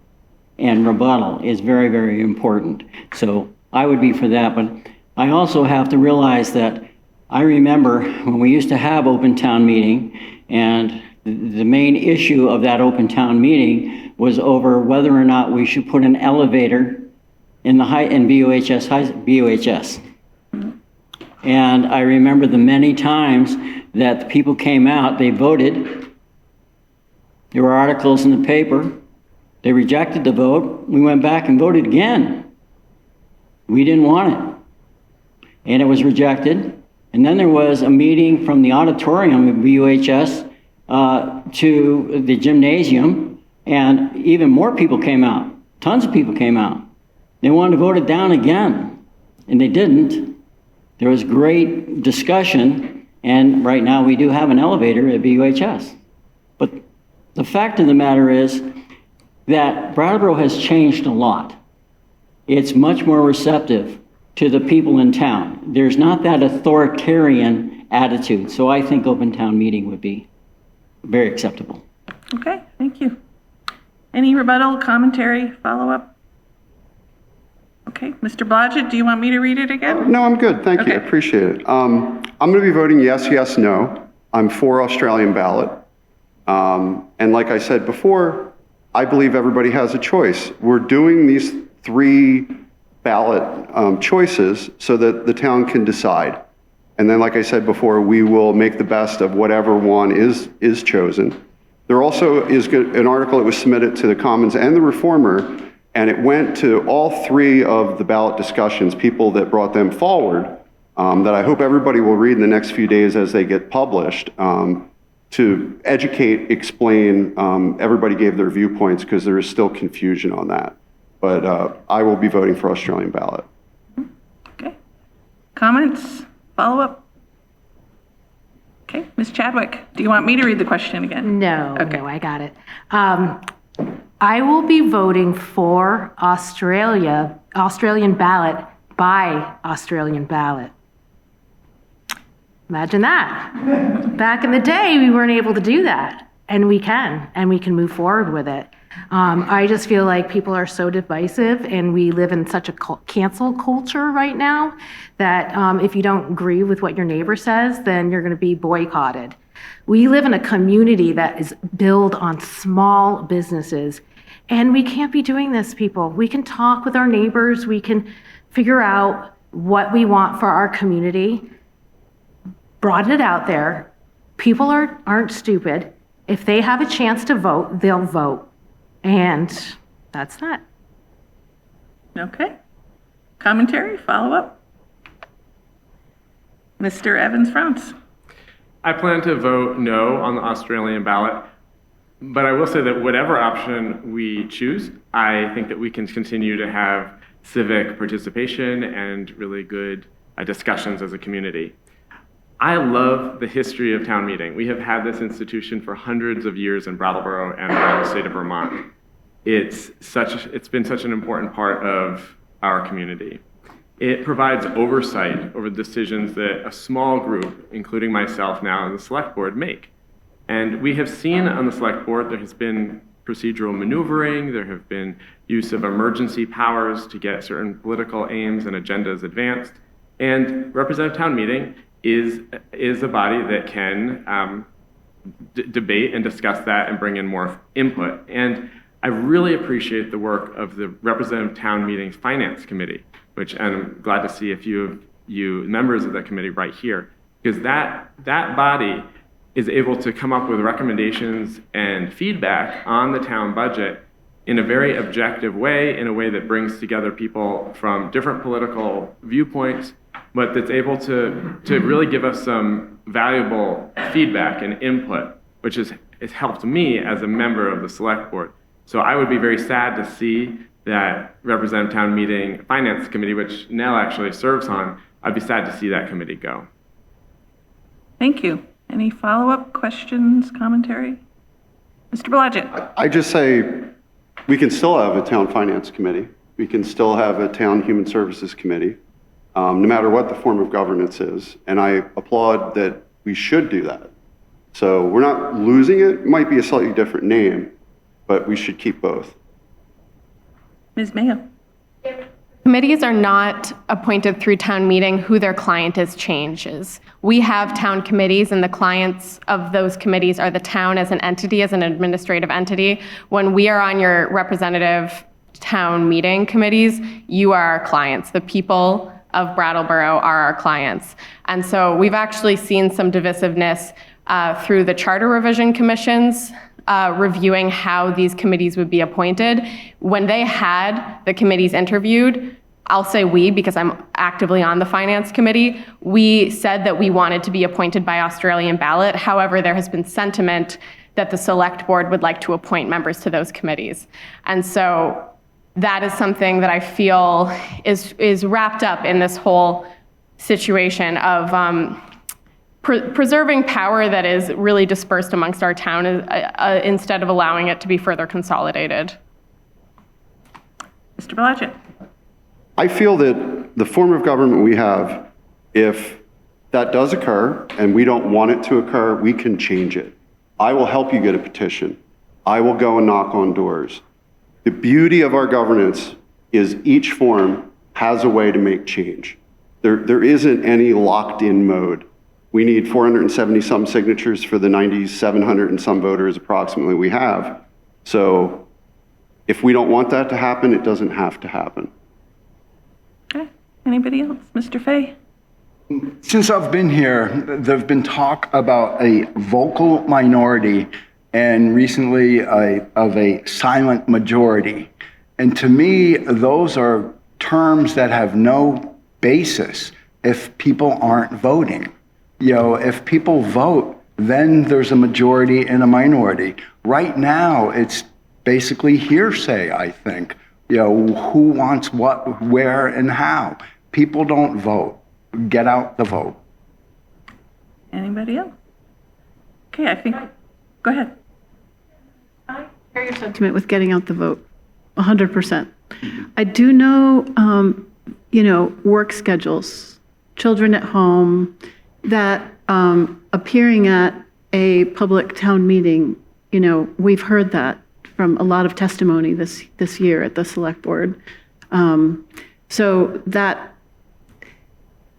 and rebuttal, is very, very important. So I would be for that, but I also have to realize that I remember when we used to have open town meeting, and the main issue of that open town meeting was over whether or not we should put an elevator in BOHS. And I remember the many times that the people came out, they voted. There were articles in the paper. They rejected the vote. We went back and voted again. We didn't want it. And it was rejected. And then there was a meeting from the auditorium of BUHS to the gymnasium, and even more people came out. Tons of people came out. They wanted to vote it down again, and they didn't. There was great discussion, and right now we do have an elevator at BUHS. But the fact of the matter is that Brattleboro has changed a lot. It's much more receptive to the people in town. There's not that authoritarian attitude, so I think open town meeting would be very acceptable. Okay, thank you. Any rebuttal, commentary, follow-up? Okay, Mr. Blodgett, do you want me to read it again? No, I'm good. Thank you. I appreciate it. I'm going to be voting yes, yes, no. I'm for Australian ballot. And like I said before, I believe everybody has a choice. We're doing these 3 ballot choices so that the town can decide. And then, like I said before, we will make the best of whatever one is chosen. There also is an article that was submitted to the Commons and the Reformer, and it went to all 3 of the ballot discussions, people that brought them forward, that I hope everybody will read in the next few days as they get published, to educate, explain. Everybody gave their viewpoints because there is still confusion on that. But I will be voting for Australian ballot. Okay. Comments? Follow-up? Okay. Ms. Chadwick, do you want me to read the question again? No, I got it. I will be voting for Australian ballot by Australian ballot. Imagine that. Back in the day, we weren't able to do that, and we can move forward with it. I just feel like people are so divisive, and we live in such a cancel culture right now that if you don't agree with what your neighbor says, then you're going to be boycotted. We live in a community that is built on small businesses, and we can't be doing this, people. We can talk with our neighbors. We can figure out what we want for our community, broaden it out there. People aren't stupid. If they have a chance to vote, they'll vote. And that's that. Okay. Commentary, follow-up? Mr. Evans-Frantz. I plan to vote no on the Australian ballot, but I will say that whatever option we choose, I think that we can continue to have civic participation and really good discussions as a community. I love the history of town meeting. We have had this institution for hundreds of years in Brattleboro and around the state of Vermont. It's been such an important part of our community. It provides oversight over the decisions that a small group, including myself now and the select board, make. And we have seen on the select board there has been procedural maneuvering, there have been use of emergency powers to get certain political aims and agendas advanced. And representative town meeting is a body that can debate and discuss that and bring in more input. And I really appreciate the work of the representative town meeting finance committee, which I'm glad to see a few of you members of that committee right here, because that body is able to come up with recommendations and feedback on the town budget in a very objective way, in a way that brings together people from different political viewpoints, but that's able to really give us some valuable feedback and input, which has helped me as a member of the select board. So I would be very sad to see that representative town meeting finance committee, which Nell actually serves on, I'd be sad to see that committee go. Thank you. Any follow-up questions, commentary? Mr. Blodgett. I just say we can still have a town finance committee. We can still have a town human services committee, no matter what the form of governance is. And I applaud that we should do that. So we're not losing it. It might be a slightly different name, but we should keep both. Ms. Mayo. Committees are not appointed through town meeting. Who their client is changes. We have town committees, and the clients of those committees are the town as an entity, as an administrative entity. When we are on your representative town meeting committees, you are our clients. The people of Brattleboro are our clients. And so we've actually seen some divisiveness through the charter revision commissions, reviewing how these committees would be appointed. When they had the committees interviewed, I'll say we, because I'm actively on the finance committee, we said that we wanted to be appointed by Australian ballot. However, there has been sentiment that the select board would like to appoint members to those committees. And so that is something that I feel is wrapped up in this whole situation of preserving power that is really dispersed amongst our town instead of allowing it to be further consolidated. Mr. Blodgett. I feel that the form of government we have, if that does occur and we don't want it to occur, we can change it. I will help you get a petition. I will go and knock on doors. The beauty of our governance is each form has a way to make change. There isn't any locked-in mode. We need 470 some signatures for the 9,700 and some voters approximately we have. So if we don't want that to happen, it doesn't have to happen. Okay. Anybody else? Mr. Fay? Since I've been here, there's been talk about a vocal minority and recently of a silent majority. And to me, those are terms that have no basis if people aren't voting. You know, if people vote, then there's a majority and a minority. Right now, it's basically hearsay, I think. You know, who wants what, where, and how. People don't vote. Get out the vote. Anybody else? Okay, I think, go ahead. I share your sentiment with getting out the vote, 100%. I do know, work schedules, children at home, that appearing at a public town meeting, we've heard that from a lot of testimony this year at the select board. So that,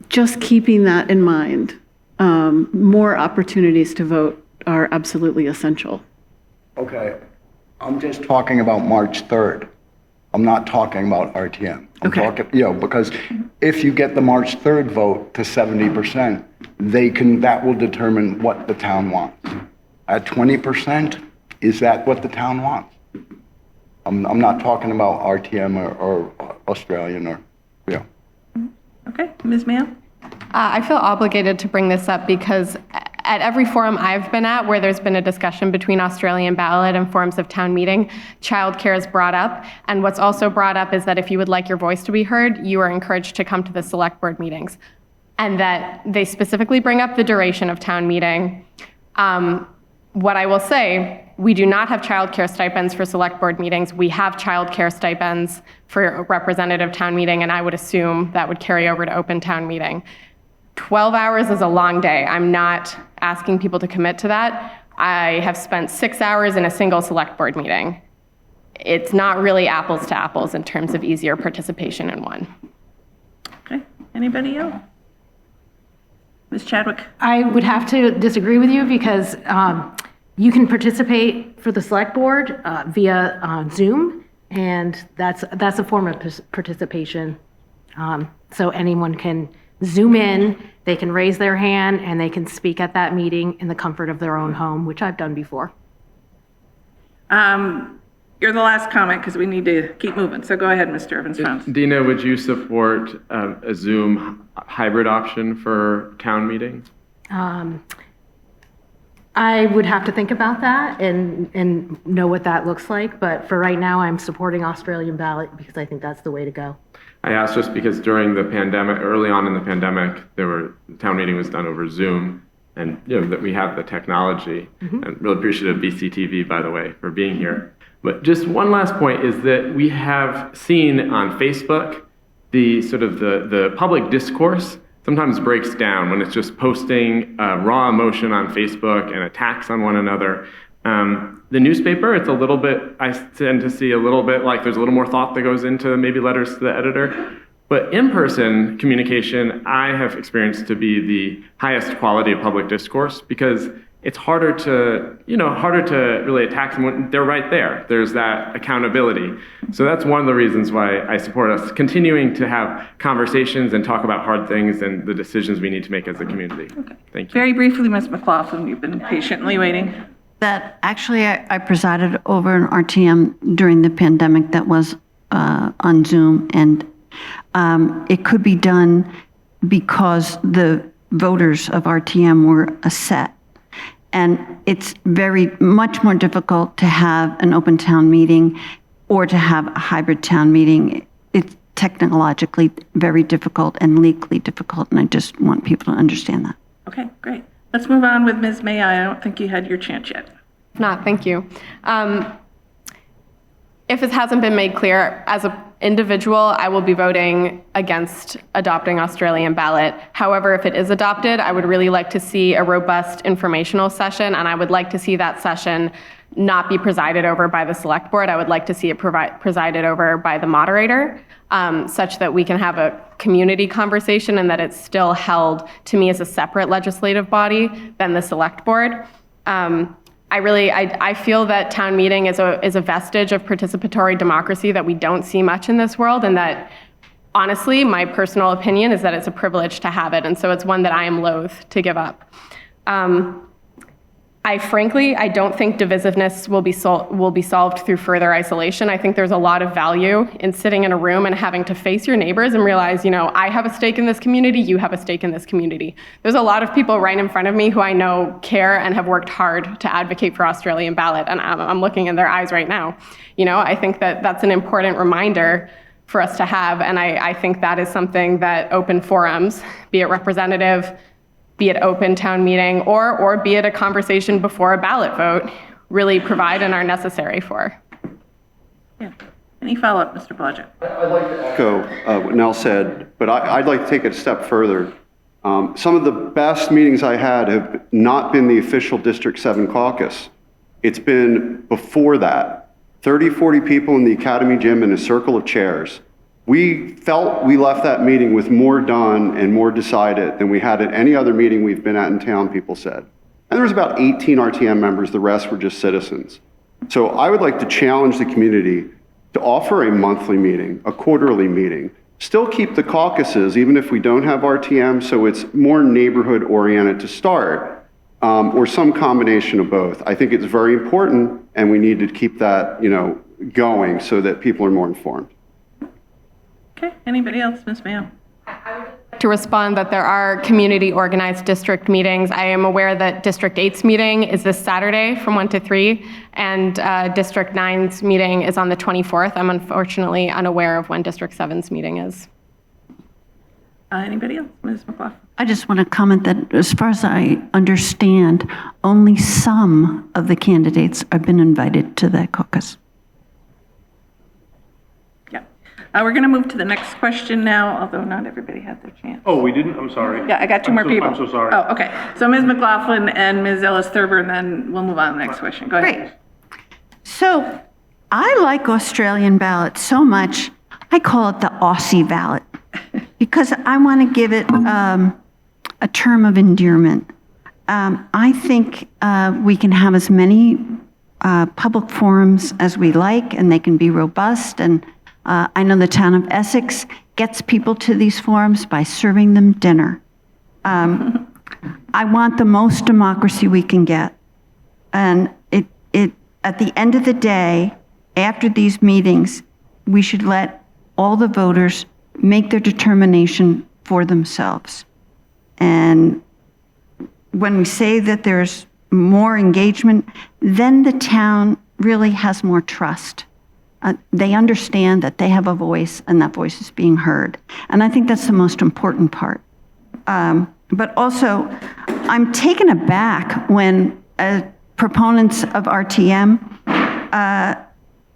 just keeping that in mind, more opportunities to vote are absolutely essential. Okay, I'm just talking about March 3rd. I'm not talking about RTM. I'm talking, because if you get the March 3rd vote to 70%, that will determine what the town wants. At 20%, is that what the town wants? I'm not talking about RTM or Australian or. Okay, Ms. Mayo? I feel obligated to bring this up because at every forum I've been at where there's been a discussion between Australian ballot and forms of town meeting, childcare is brought up. And what's also brought up is that if you would like your voice to be heard, you are encouraged to come to the select board meetings. and that they specifically bring up the duration of town meeting. What I will say, we do not have childcare stipends for select board meetings. We have childcare stipends for a representative town meeting, and I would assume that would carry over to open town meeting. 12 hours is a long day. I'm not asking people to commit to that. I have spent 6 hours in a single select board meeting. It's not really apples to apples in terms of easier participation in one. Okay, anybody else? Ms. Chadwick? I would have to disagree with you because you can participate for the select board via Zoom, and that's a form of participation. So anyone can Zoom in, they can raise their hand, and they can speak at that meeting in the comfort of their own home, which I've done before. You're the last comment because we need to keep moving. So go ahead, Mr. Evans-Frantz. Deena, would you support a Zoom hybrid option for town meeting? I would have to think about that and know what that looks like, but for right now, I'm supporting Australian ballot because I think that's the way to go. I asked just because during the pandemic, early on in the pandemic, the town meeting was done over Zoom, and that we have the technology. And really appreciative of BCTV, by the way, for being here. But just one last point is that we have seen on Facebook the sort of the public discourse sometimes breaks down when it's just posting raw emotion on Facebook and attacks on one another. The newspaper, it's a little bit, I tend to see a little bit like there's a little more thought that goes into maybe letters to the editor. But in-person communication, I have experienced to be the highest quality of public discourse because it's harder to really attack them when they're right there. There's that accountability. So that's one of the reasons why I support us continuing to have conversations and talk about hard things and the decisions we need to make as a community. Okay. Thank you. Very briefly, Ms. McLoughlin, you've been patiently waiting. That actually, I presided over an RTM during the pandemic that was on Zoom, and it could be done because the voters of RTM were a set. And it's much more difficult to have an open town meeting or to have a hybrid town meeting. It's technologically very difficult and legally difficult, and I just want people to understand that. Okay, great. Let's move on with Ms. Mayo. I don't think you had your chance yet. If not, thank you. If it hasn't been made clear, as an individual, I will be voting against adopting Australian ballot. However, if it is adopted, I would really like to see a robust informational session, and I would like to see that session not be presided over by the select board. I would like to see it presided over by the moderator, such that we can have a community conversation and that it's still held to me as a separate legislative body than the select board. I feel that town meeting is a vestige of participatory democracy that we don't see much in this world, and that honestly, my personal opinion is that it's a privilege to have it, and so it's one that I am loath to give up. I don't think divisiveness will be solved through further isolation. I think there's a lot of value in sitting in a room and having to face your neighbors and realize, I have a stake in this community, you have a stake in this community. There's a lot of people right in front of me who I know care and have worked hard to advocate for Australian ballot, and I'm looking in their eyes right now. I think that that's an important reminder for us to have, and I think that is something that open forums, be it representative, be it open town meeting, or be it a conversation before a ballot vote, really provide and are necessary for. Yeah. Any follow-up, Mr. Blodgett? I'd like to echo what Nell said, but I'd like to take it a step further. Some of the best meetings I had have not been the official District 7 caucus. It's been before that. 30, 40 people in the Academy gym in a circle of chairs. We felt we left that meeting with more done and more decided than we had at any other meeting we've been at in town, people said. And there was about 18 RTM members, the rest were just citizens. So I would like to challenge the community to offer a monthly meeting, a quarterly meeting, still keep the caucuses, even if we don't have RTM, so it's more neighborhood oriented to start, or some combination of both. I think it's very important, and we need to keep that, going so that people are more informed. Okay, anybody else? Ms. Mayo? To respond that there are community organized district meetings. I am aware that District 8's meeting is this Saturday from 1 to 3, and District 9's meeting is on the 24th. I'm unfortunately unaware of when District 7's meeting is. Anybody else? Ms. McLoughlin? I just want to comment that as far as I understand, only some of the candidates have been invited to that caucus. Yeah. We're going to move to the next question now, although not everybody had their chance. Oh, we didn't? I'm sorry. Yeah, I got two more people. I'm so sorry. Oh, okay. So Ms. McLoughlin and Ms. Ellis-Thurber, and then we'll move on to the next question. Go ahead. Great. So I like Australian ballot so much, I call it the Aussie ballot because I want to give it a term of endearment. I think we can have as many public forums as we like, and they can be robust. And I know the town of Essex gets people to these forums by serving them dinner. I want the most democracy we can get. And at the end of the day, after these meetings, we should let all the voters make their determination for themselves. And when we say that there's more engagement, then the town really has more trust. They understand that they have a voice and that voice is being heard. And I think that's the most important part. But also, I'm taken aback when proponents of RTM,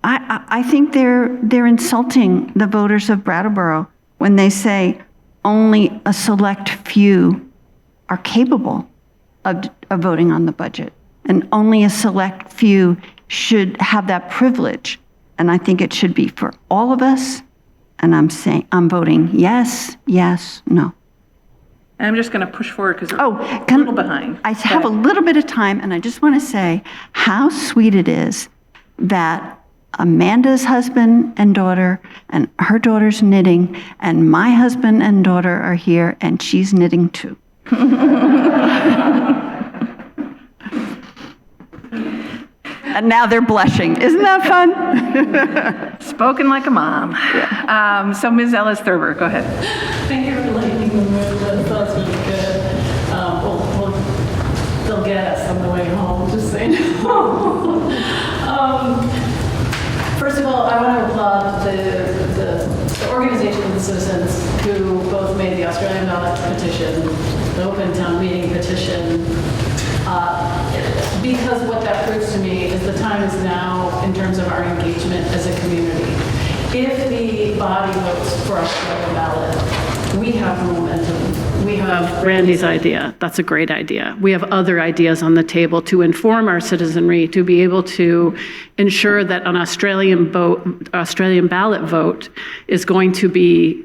I think they're insulting the voters of Brattleboro when they say only a select few are capable of voting on the budget, and only a select few should have that privilege. And I think it should be for all of us. And I'm voting yes, yes, no. And I'm just going to push forward because we're a little behind. I have a little bit of time, and I just want to say how sweet it is that Amanda's husband and daughter and her daughter's knitting, and my husband and daughter are here, and she's knitting too. And now they're blushing. Isn't that fun? Spoken like a mom. Yeah. So Ms. Ellis-Thurber, go ahead. Thank you for lightening the mood. That was really good. They'll get us on the way home, just saying. First of all, I want to applaud the organization of the citizens who both made the Australian ballot petition, the open town meeting petition, because what that proves to me is the time is now in terms of our engagement as a community. If the body votes for Australian ballot, we have momentum. We have Randy's idea. That's a great idea. We have other ideas on the table to inform our citizenry, to be able to ensure that an Australian ballot vote is going to be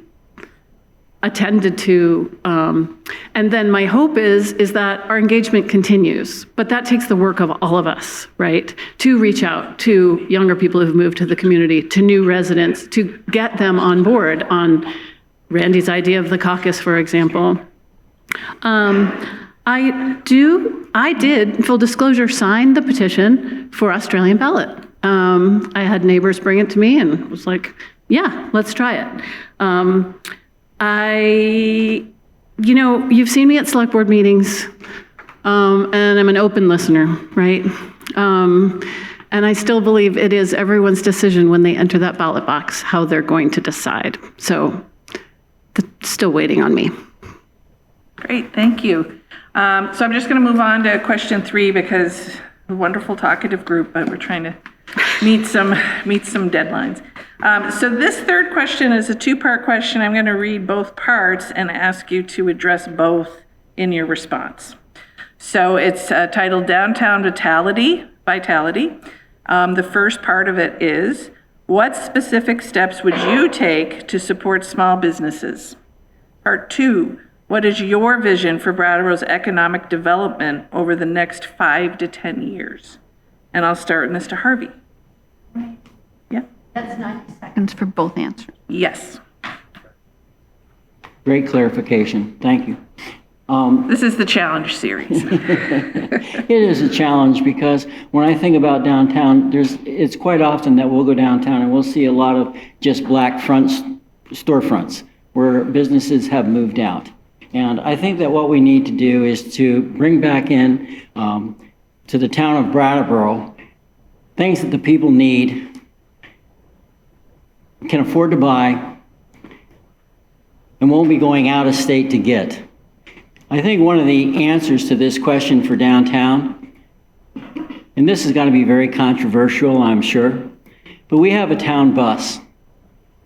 attended to. And then my hope is that our engagement continues. But that takes the work of all of us, right? To reach out to younger people who've moved to the community, to new residents, to get them on board on Randy's idea of the caucus, for example. I did, full disclosure, sign the petition for Australian ballot. I had neighbors bring it to me and was like, yeah, let's try it. You've seen me at select board meetings, and I'm an open listener, right? And I still believe it is everyone's decision when they enter that ballot box how they're going to decide. So still waiting on me. Great, thank you. So I'm just going to move on to question 3 because a wonderful talkative group, but we're trying to meet some deadlines. So this third question is a 2-part question. I'm going to read both parts and ask you to address both in your response. So it's titled Downtown Vitality. The first part of it is, what specific steps would you take to support small businesses? Part 2, what is your vision for Brattleboro's economic development over the next 5 to 10 years? And I'll start with Mr. Harvey. Yeah. That's 90 seconds for both answers. Yes. Great clarification. Thank you. This is the challenge series. It is a challenge because when I think about downtown, it's quite often that we'll go downtown and we'll see a lot of just black storefronts where businesses have moved out. And I think that what we need to do is to bring back in to the town of Brattleboro things that the people need, can afford to buy, and won't be going out of state to get. I think one of the answers to this question for downtown, and this is going to be very controversial, I'm sure, but we have a town bus,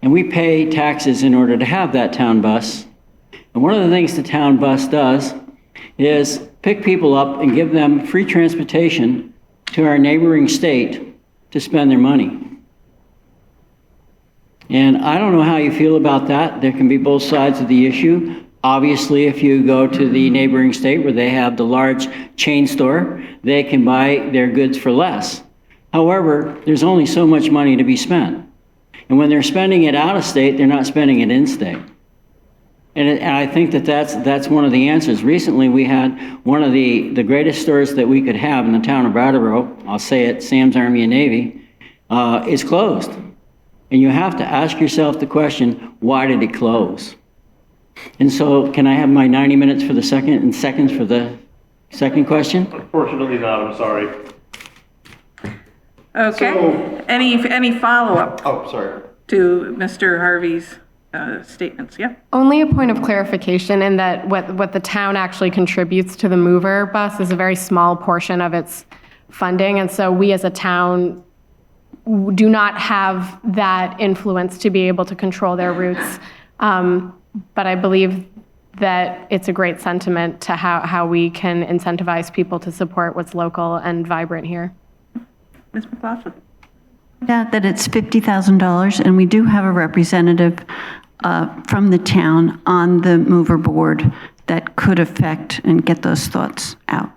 and we pay taxes in order to have that town bus. And one of the things the town bus does is pick people up and give them free transportation to our neighboring state to spend their money. And I don't know how you feel about that. There can be both sides of the issue. Obviously, if you go to the neighboring state where they have the large chain store, they can buy their goods for less. However, there's only so much money to be spent. And when they're spending it out of state, they're not spending it in state. And I think that's one of the answers. Recently, we had one of the greatest stores that we could have in the town of Brattleboro, I'll say it, Sam's Army and Navy, is closed. And you have to ask yourself the question, why did it close? And so can I have my 90 minutes for the second and seconds for the second question? Unfortunately not, I'm sorry. Okay. So- Any follow-up Oh, sorry. to Mr. Harvey's statements? Yeah. Only a point of clarification in that what the town actually contributes to the mover bus is a very small portion of its funding. And so we as a town do not have that influence to be able to control their routes. But I believe that it's a great sentiment to how we can incentivize people to support what's local and vibrant here. Ms. McLoughlin? That it's $50,000, and we do have a representative from the town on the mover board that could affect and get those thoughts out.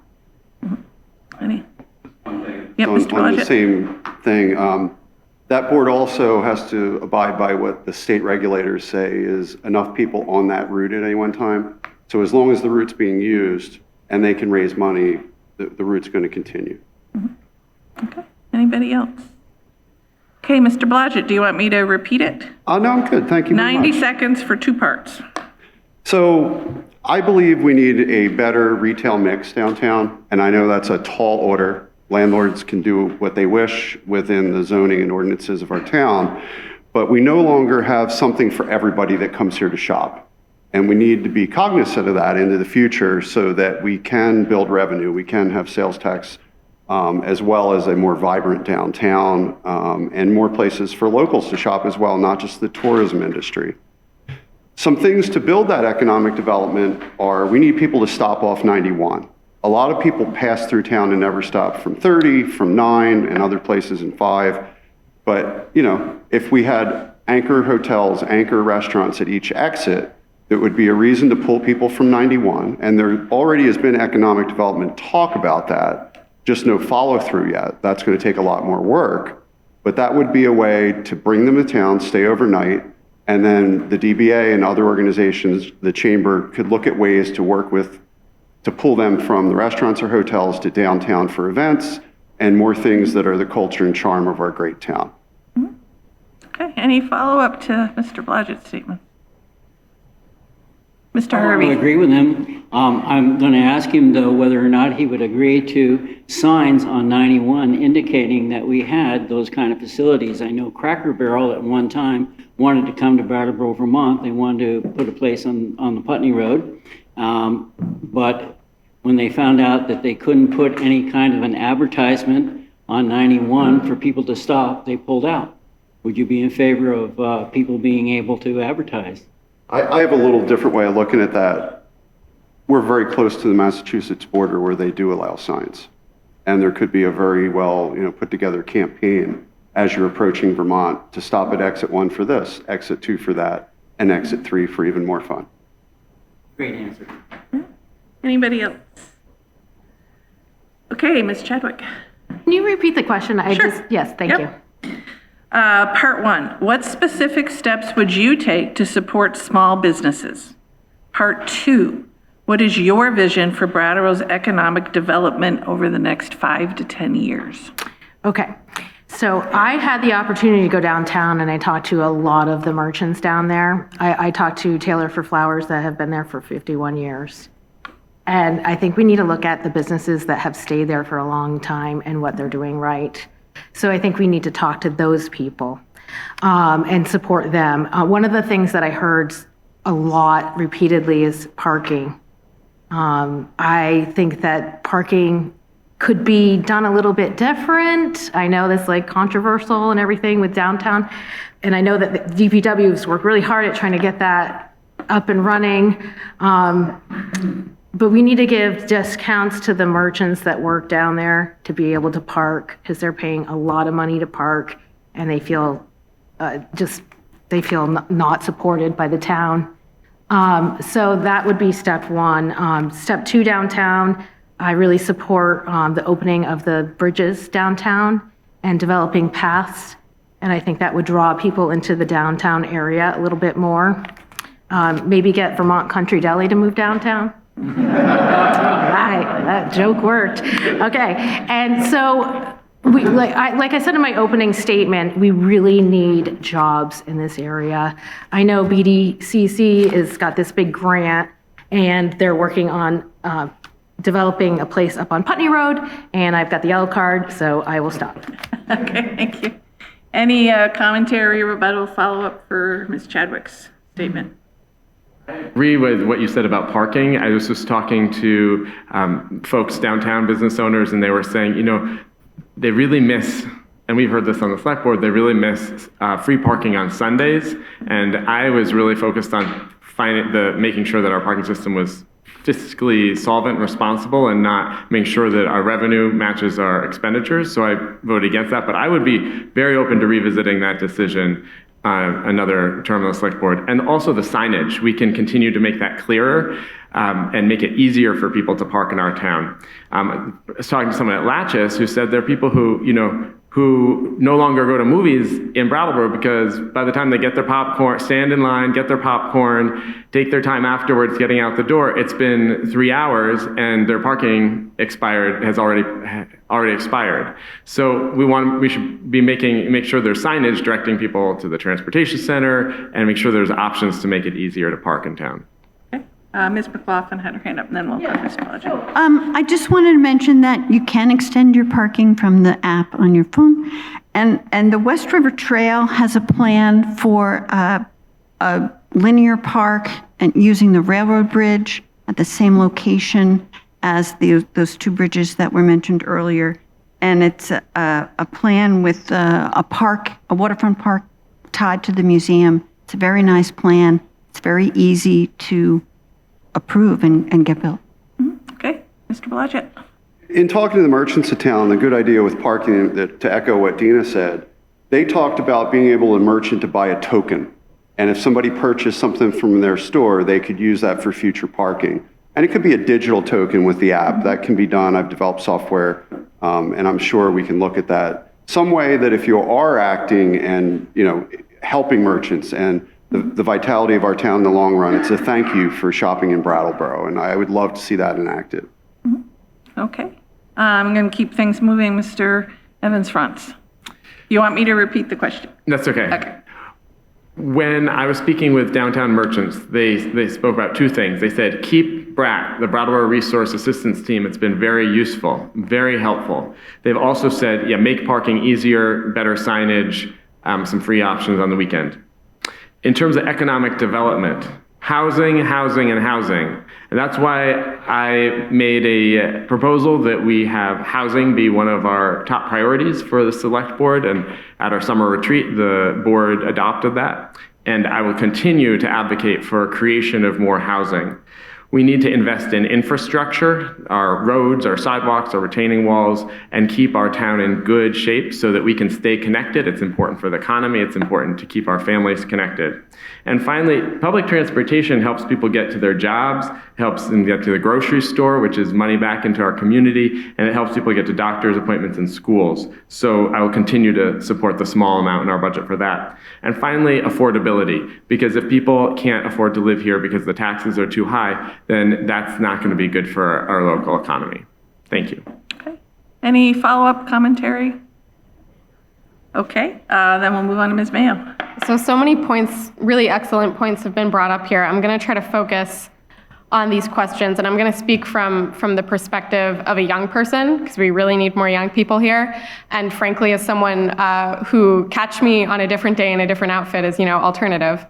Any? Yep, On Mr. the Blodgett. same thing, that board also has to abide by what the state regulators say is enough people on that route at any one time. So as long as the route's being used and they can raise money, the route's going to continue. Okay. Anybody else? Okay, Mr. Blodgett, do you want me to repeat it? No, I'm good. Thank you very 90 much. seconds for 2 parts. So I believe we need a better retail mix downtown, and I know that's a tall order. Landlords can do what they wish within the zoning and ordinances of our town, but we no longer have something for everybody that comes here to shop. And we need to be cognizant of that into the future so that we can build revenue, we can have sales tax, as well as a more vibrant downtown, and more places for locals to shop as well, not just the tourism industry. Some things to build that economic development are we need people to stop off 91. A lot of people pass through town and never stop from 30, from 9, and other places in 5. But, you know, if we had anchor hotels, anchor restaurants at each exit, it would be a reason to pull people from 91. And there already has been economic development talk about that, just no follow through yet. That's going to take a lot more work. But that would be a way to bring them to town, stay overnight, and then the DBA and other organizations, the chamber, could look at ways to work with to pull them from the restaurants or hotels to downtown for events and more things that are the culture and charm of our great town. Okay, any follow-up to Mr. Blodgett's statement? Mr. I Harvey? agree with him. I'm going to ask him, though, whether or not he would agree to signs on 91 indicating that we had those kind of facilities. I know Cracker Barrel at one time wanted to come to Brattleboro, Vermont. They wanted to put a place on the Putney Road. But when they found out that they couldn't put any kind of an advertisement on 91 for people to stop, they pulled out. Would you be in favor of people being able to advertise? I have a little different way of looking at that. We're very close to the Massachusetts border where they do allow signs. And there could be a very well, put together campaign as you're approaching Vermont to stop at exit 1 for this, exit 2 for that, and exit 3 for even more fun. Great answer. Anybody else? Okay, Ms. Chadwick. Can you repeat the question? Yes, thank Yep. you. Part 1, what specific steps would you take to support small businesses? Part 2, what is your vision for Brattleboro's economic development over the next 5 to 10 years? Okay. So I had the opportunity to go downtown and I talked to a lot of the merchants down there. I talked to Taylor for Flowers that have been there for 51 years. And I think we need to look at the businesses that have stayed there for a long time and what they're doing right. So I think we need to talk to those people and support them. One of the things that I heard a lot repeatedly is parking. I think that parking could be done a little bit different. I know that's like controversial and everything with downtown. And I know that the DPW has worked really hard at trying to get that up and running. But we need to give discounts to the merchants that work down there to be able to park, because they're paying a lot of money to park, and they feel not supported by the town. So that would be step one. Step two, downtown, I really support the opening of the bridges downtown and developing paths. And I think that would draw people into the downtown area a little bit more. Maybe get Vermont Country Deli to move downtown. Right, that joke worked. Okay, and so like I said in my opening statement, we really need jobs in this area. I know BDCC has got this big grant, and they're working on developing a place up on Putney Road, and I've got the yellow card, so I will stop. Okay, thank you. Any commentary, rebuttal, follow-up for Ms. Chadwick's statement? I agree with what you said about parking. I was just talking to folks downtown, business owners, and they were saying, they really miss, and we've heard this on the select board, they really miss free parking on Sundays. And I was really focused on making sure that our parking system was fiscally solvent and responsible, and not making sure that our revenue matches our expenditures. So I voted against that, but I would be very open to revisiting that decision another term on the select board. And also the signage, we can continue to make that clearer and make it easier for people to park in our town. I was talking to someone at Latches who said there are people who no longer go to movies in Brattleboro because by the time they get their popcorn, stand in line, get their popcorn, take their time afterwards getting out the door, it's been 3 hours and their parking has already expired. So we should be make sure there's signage directing people to the transportation center and make sure there's options to make it easier to park in town. Ms. McLoughlin had her hand up, and then we'll go to Ms. Blodgett. I just wanted to mention that you can extend your parking from the app on your phone. And the West River Trail has a plan for a linear park and using the railroad bridge at the same location as those two bridges that were mentioned earlier. And it's a plan with a waterfront park tied to the museum. It's a very nice plan. It's very easy to approve and get built. Okay, Mr. Blodgett. In talking to the merchants of town, the good idea with parking, to echo what Deena said, they talked about being able to merchant to buy a token. And if somebody purchased something from their store, they could use that for future parking. And it could be a digital token with the app. That can be done. I've developed software, and I'm sure we can look at that. Some way that if you are acting and helping merchants and the vitality of our town in the long run, it's a thank you for shopping in Brattleboro, and I would love to see that enacted. Okay. I'm going to keep things moving, Mr. Evans-Frantz. You want me to repeat the question? That's okay. Okay. When I was speaking with downtown merchants, they spoke about two things. They said, keep BRAT, the Brattleboro Resource Assistance Team. It's been very useful, very helpful. They've also said, make parking easier, better signage, some free options on the weekend. In terms of economic development, housing. And that's why I made a proposal that we have housing be one of our top priorities for the select board. And at our summer retreat, the board adopted that. And I will continue to advocate for creation of more housing. We need to invest in infrastructure, our roads, our sidewalks, our retaining walls, and keep our town in good shape so that we can stay connected. It's important for the economy. It's important to keep our families connected. And finally, public transportation helps people get to their jobs, helps them get to the grocery store, which is money back into our community, and it helps people get to doctor's appointments and schools. So I will continue to support the small amount in our budget for that. And finally, affordability, because if people can't afford to live here because the taxes are too high, then that's not going to be good for our local economy. Thank you. Okay. Any follow-up commentary? Okay, then we'll move on to Ms. Mayo. So many points, really excellent points have been brought up here. I'm going to try to focus on these questions, and I'm going to speak from the perspective of a young person, because we really need more young people here. And frankly, as someone who catch me on a different day in a different outfit is, alternative.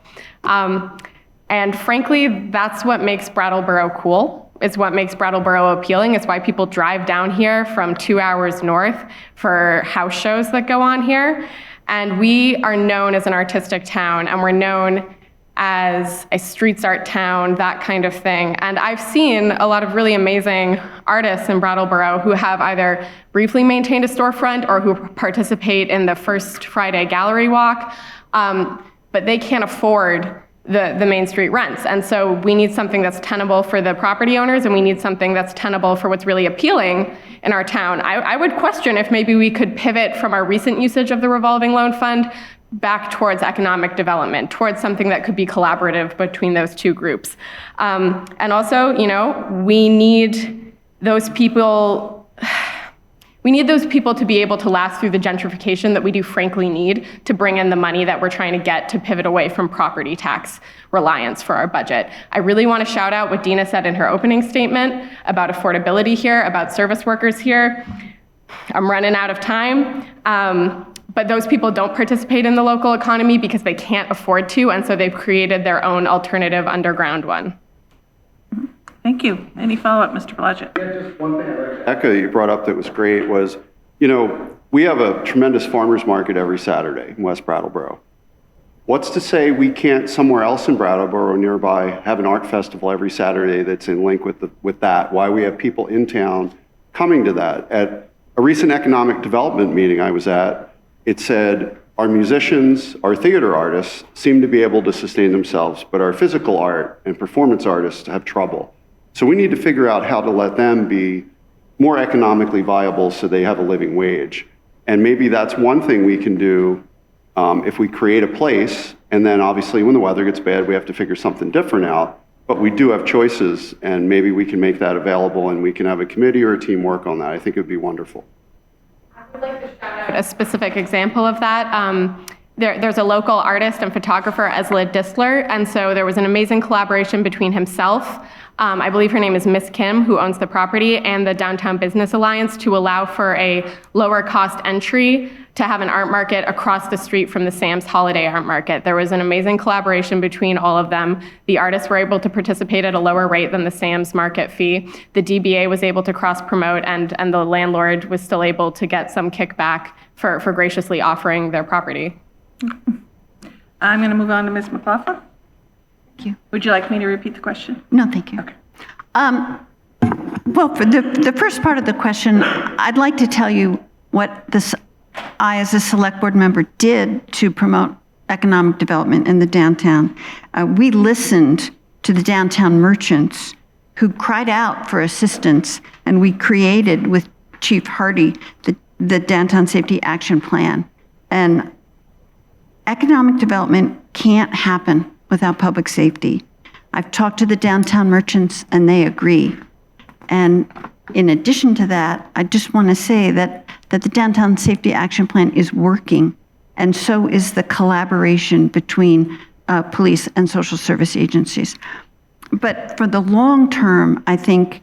And frankly, that's what makes Brattleboro cool. It's what makes Brattleboro appealing. It's why people drive down here from 2 hours north for house shows that go on here. And we are known as an artistic town, and we're known as a streets art town, that kind of thing. And I've seen a lot of really amazing artists in Brattleboro who have either briefly maintained a storefront or who participate in the First Friday Gallery Walk, but they can't afford the Main Street rents. And so we need something that's tenable for the property owners, and we need something that's tenable for what's really appealing in our town. I would question if maybe we could pivot from our recent usage of the revolving loan fund back towards economic development, towards something that could be collaborative between those two groups. And also, we need those people to be able to last through the gentrification that we do frankly need to bring in the money that we're trying to get to pivot away from property tax reliance for our budget. I really want to shout out what Deena said in her opening statement about affordability here, about service workers here. I'm running out of time. But those people don't participate in the local economy because they can't afford to, and so they've created their own alternative underground one. Thank you. Any follow-up, Mr. Blodgett? Just one thing I'd like to echo you brought up that was great was, we have a tremendous farmers market every Saturday in West Brattleboro. What's to say we can't somewhere else in Brattleboro nearby have an art festival every Saturday that's in link with that? Why we have people in town coming to that. At a recent economic development meeting I was at, it said, our musicians, our theater artists seem to be able to sustain themselves, but our physical art and performance artists have trouble. So we need to figure out how to let them be more economically viable so they have a living wage. And maybe that's one thing we can do if we create a place, and then obviously when the weather gets bad, we have to figure something different out, but we do have choices, and maybe we can make that available and we can have a committee or a team work on that. I think it would be wonderful. I'd like to shout out a specific example of that. There's a local artist and photographer, Esla Disler, and so there was an amazing collaboration between himself, I believe her name is Miss Kim, who owns the property, and the Downtown Business Alliance to allow for a lower cost entry to have an art market across the street from the Sam's Holiday Art Market. There was an amazing collaboration between all of them. The artists were able to participate at a lower rate than the Sam's market fee. The DBA was able to cross-promote, and the landlord was still able to get some kickback for graciously offering their property. I'm going to move on to Ms. McLoughlin. Thank you. Would you like me to repeat the question? No, thank you. Okay. Well, for the first part of the question, I'd like to tell you what I, as a select board member, did to promote economic development in the downtown. We listened to the downtown merchants who cried out for assistance, and we created with Chief Harvey the Downtown Safety Action Plan. And economic development can't happen without public safety. I've talked to the downtown merchants, and they agree. And in addition to that, I just want to say that the Downtown Safety Action Plan is working, and so is the collaboration between police and social service agencies. But for the long term, I think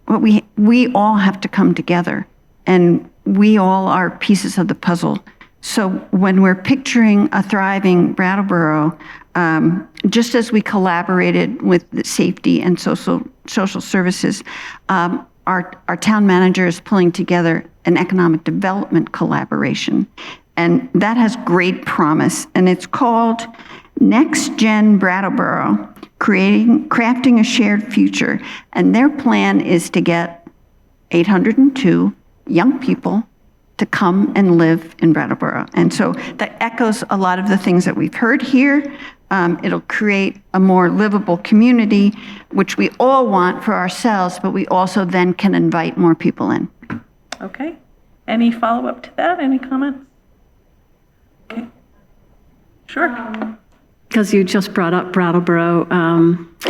what we all have to come together, and we all are pieces of the puzzle. So when we're picturing a thriving Brattleboro, just as we collaborated with the safety and social services, our town manager is pulling together an economic development collaboration. And that has great promise. And it's called Next Gen Brattleboro, Crafting a Shared Future. And their plan is to get 802 young people to come and live in Brattleboro. And so that echoes a lot of the things that we've heard here. It'll create a more livable community, which we all want for ourselves, but we also then can invite more people in. Okay. Any follow-up to that? Any comments? Okay. Sure. Because you just brought up Brattleboro,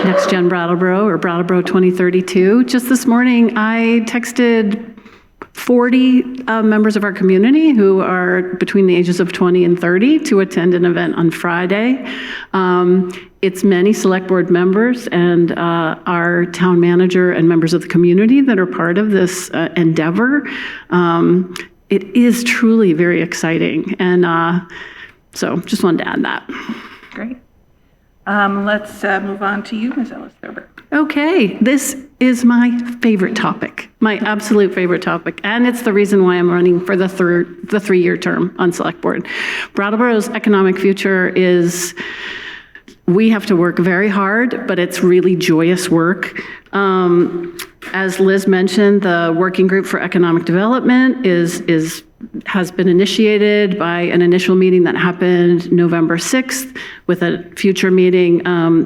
Next Gen Brattleboro, or Brattleboro 2032. Just this morning, I texted 40 members of our community who are between the ages of 20 and 30 to attend an event on Friday. It's many select board members and our town manager and members of the community that are part of this endeavor. It is truly very exciting. And so just wanted to add that. Great. Let's move on to you, Ms. Ellis-Thurber. Okay, this is my favorite topic, my absolute favorite topic, and it's the reason why I'm running for the three-year term on Select Board. Brattleboro's economic future is, we have to work very hard, but it's really joyous work. As Liz mentioned, the Working Group for Economic Development has been initiated by an initial meeting that happened November 6th with a future meeting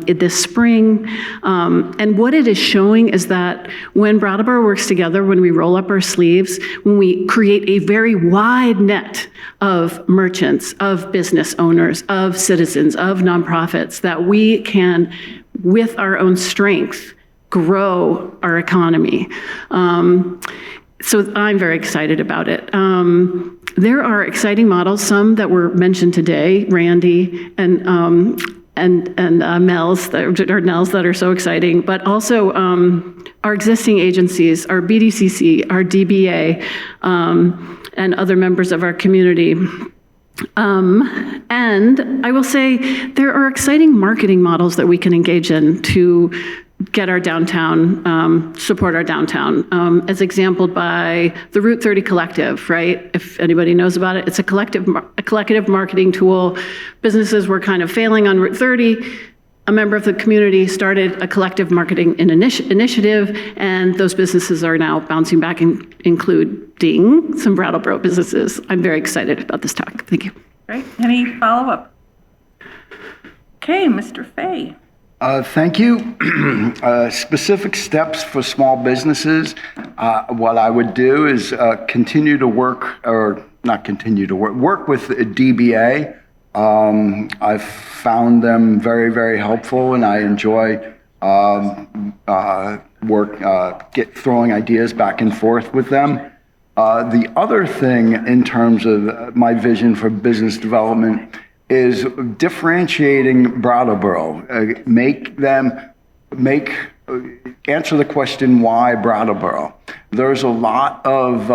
this spring. And what it is showing is that when Brattleboro works together, when we roll up our sleeves, when we create a very wide net of merchants, of business owners, of citizens, of nonprofits, that we can, with our own strength, grow our economy. So I'm very excited about it. There are exciting models, some that were mentioned today, Randy and Nell's that are so exciting, but also our existing agencies, our BDCC, our DBA, and other members of our community. And I will say there are exciting marketing models that we can engage in to get our downtown, support our downtown, as exampled by the Route 30 Collective, right? If anybody knows about it, it's a collective marketing tool. Businesses were kind of failing on Route 30. A member of the community started a collective marketing initiative, and those businesses are now bouncing back, including some Brattleboro businesses. I'm very excited about this talk. Thank you. Great. Any follow-up? Okay, Mr. Fay. Thank you. Specific steps for small businesses. What I would do is continue to work, or not continue to work with DBA. I've found them very, very helpful, and I enjoy throwing ideas back and forth with them. The other thing in terms of my vision for business development is differentiating Brattleboro. Answer the question, why Brattleboro? There's a lot of,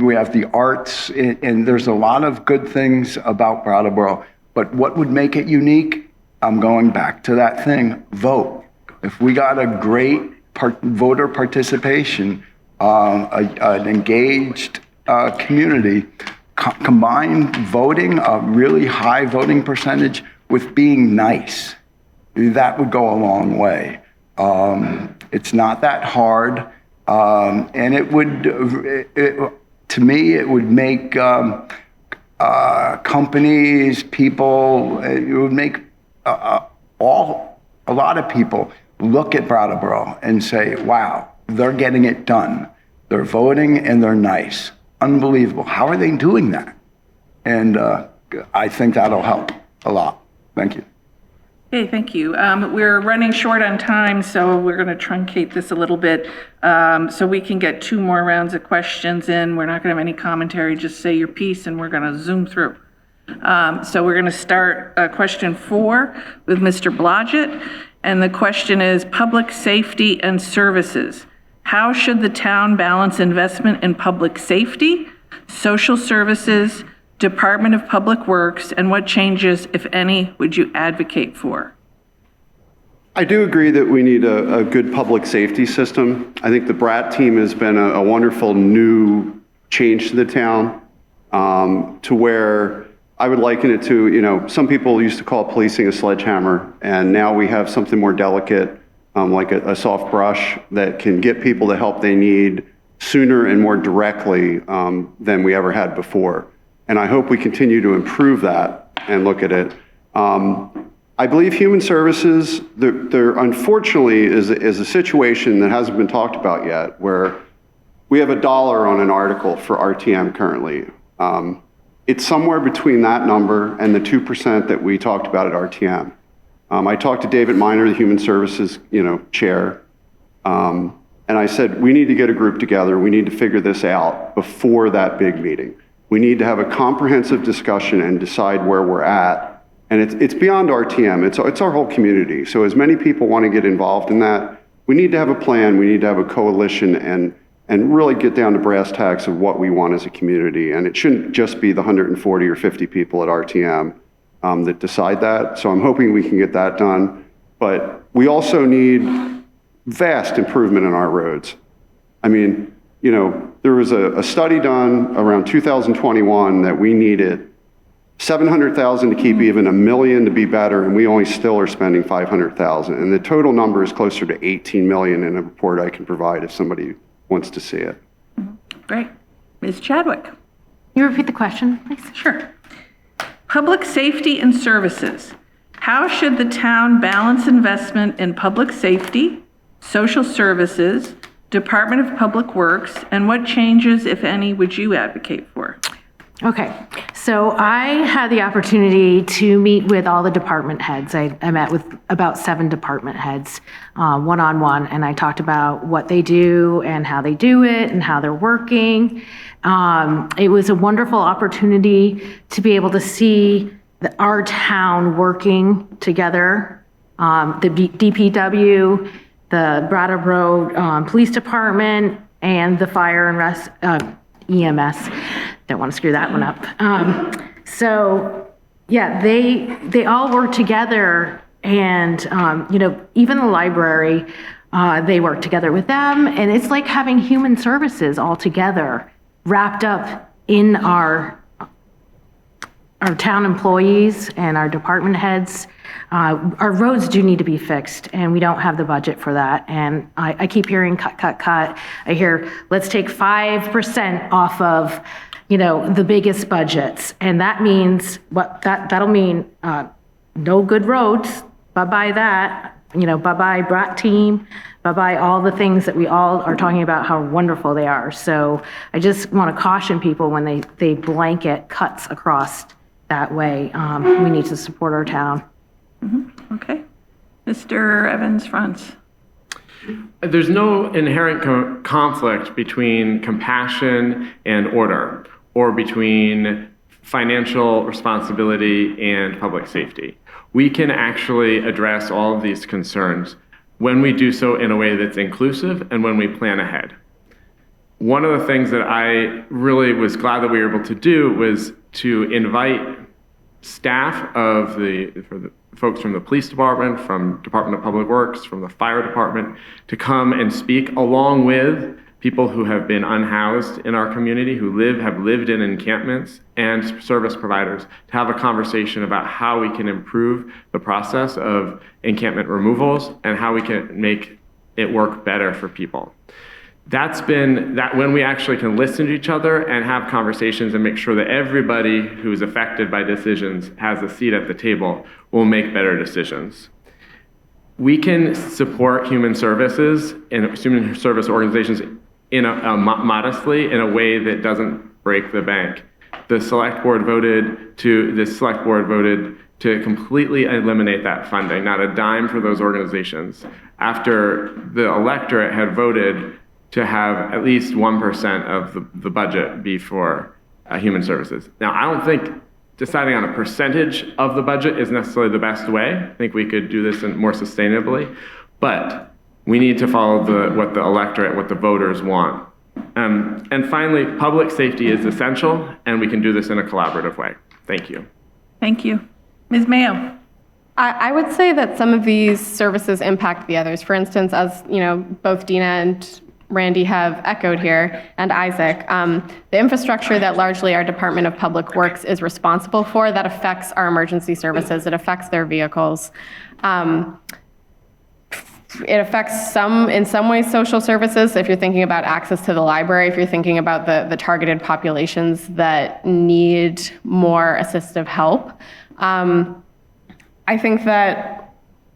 we have the arts, and there's a lot of good things about Brattleboro, but what would make it unique? I'm going back to that thing, vote. If we got a great voter participation, an engaged community, combine voting, a really high voting percentage, with being nice, that would go a long way. It's not that hard, and it would, to me, it would make companies, people, it would make a lot of people look at Brattleboro and say, wow, they're getting it done. They're voting and they're nice. Unbelievable. How are they doing that? And I think that'll help a lot. Thank you. Okay, thank you. We're running short on time, so we're going to truncate this a little bit so we can get 2 more rounds of questions in. We're not going to have any commentary. Just say your piece, and we're going to zoom through. So we're going to start question 4 with Mr. Blodgett, and the question is public safety and services. How should the town balance investment in public safety, social services, Department of Public Works, and what changes, if any, would you advocate for? I do agree that we need a good public safety system. I think the BRAT team has been a wonderful new change to the town, to where I would liken it to, some people used to call policing a sledgehammer, and now we have something more delicate, like a soft brush that can get people the help they need sooner and more directly than we ever had before. And I hope we continue to improve that and look at it. I believe human services, there unfortunately is a situation that hasn't been talked about yet, where we have $1 on an article for RTM currently. It's somewhere between that number and the 2% that we talked about at RTM. I talked to David Miner, the Human Services, chair, and I said, we need to get a group together. We need to figure this out before that big meeting. We need to have a comprehensive discussion and decide where we're at. And it's beyond RTM. It's our whole community. So as many people want to get involved in that, we need to have a plan. We need to have a coalition and really get down to brass tacks of what we want as a community. And it shouldn't just be the 140 or 50 people at RTM. that decide that. So I'm hoping we can get that done. But we also need vast improvement in our roads. I mean, you know, there was a study done around 2021 that we needed 700,000 to keep even, $1 million to be better, and we only still are spending 500,000. And the total number is closer to 18 million in a report I can provide if somebody wants to see it. Great. Ms. Chadwick? Can you repeat the question, please? Sure. Public safety and services. How should the town balance investment in public safety, social services, Department of Public Works, and what changes, if any, would you advocate for? Okay, so I had the opportunity to meet with all the department heads. I met with about 7 department heads one-on-one, and I talked about what they do and how they do it and how they're working. It was a wonderful opportunity to be able to see our town working together, the DPW, the Brattleboro Police Department, and the Fire and EMS. Don't want to screw that one up. So yeah, they all work together, and you know, even the library, they work together with them, and it's like having human services all together, wrapped up in our town employees and our department heads. Our roads do need to be fixed, and we don't have the budget for that. And I keep hearing cut, cut, cut. I hear, let's take 5% off of, you know, the biggest budgets. And that means, that'll mean no good roads. Bye-bye that. You know, bye-bye Brat team. Bye-bye all the things that we all are talking about how wonderful they are. So I just want to caution people when they blanket cuts across that way. We need to support our town. Okay. Mr. Evans-Frantz. There's no inherent conflict between compassion and order, or between financial responsibility and public safety. We can actually address all of these concerns when we do so in a way that's inclusive and when we plan ahead. One of the things that I really was glad that we were able to do was to invite staff of for the folks from the police department, from Department of Public Works, from the fire department, to come and speak along with people who have been unhoused in our community, who have lived in encampments, and service providers, to have a conversation about how we can improve the process of encampment removals and how we can make it work better for people. That's been that when we actually can listen to each other and have conversations and make sure that everybody who is affected by decisions has a seat at the table, will make better decisions. We can support human services and human service organizations modestly in a way that doesn't break the bank. The Selectboard voted to completely eliminate that funding, not a dime for those organizations, after the electorate had voted to have at least 1% of the budget be for human services. Now, I don't think deciding on a percentage of the budget is necessarily the best way. I think we could do this more sustainably, but we need to follow what the electorate, what the voters want. And finally, public safety is essential, and we can do this in a collaborative way. Thank you. Thank you. Ms. Mayo. I would say that some of these services impact the others. For instance, as you know, both Deena and Randy have echoed here, and Isaac, the infrastructure that largely our Department of Public Works is responsible for, that affects our emergency services, it affects their vehicles. It affects in some ways, social services. If you're thinking about access to the library, if you're thinking about the targeted populations that need more assistive help. I think that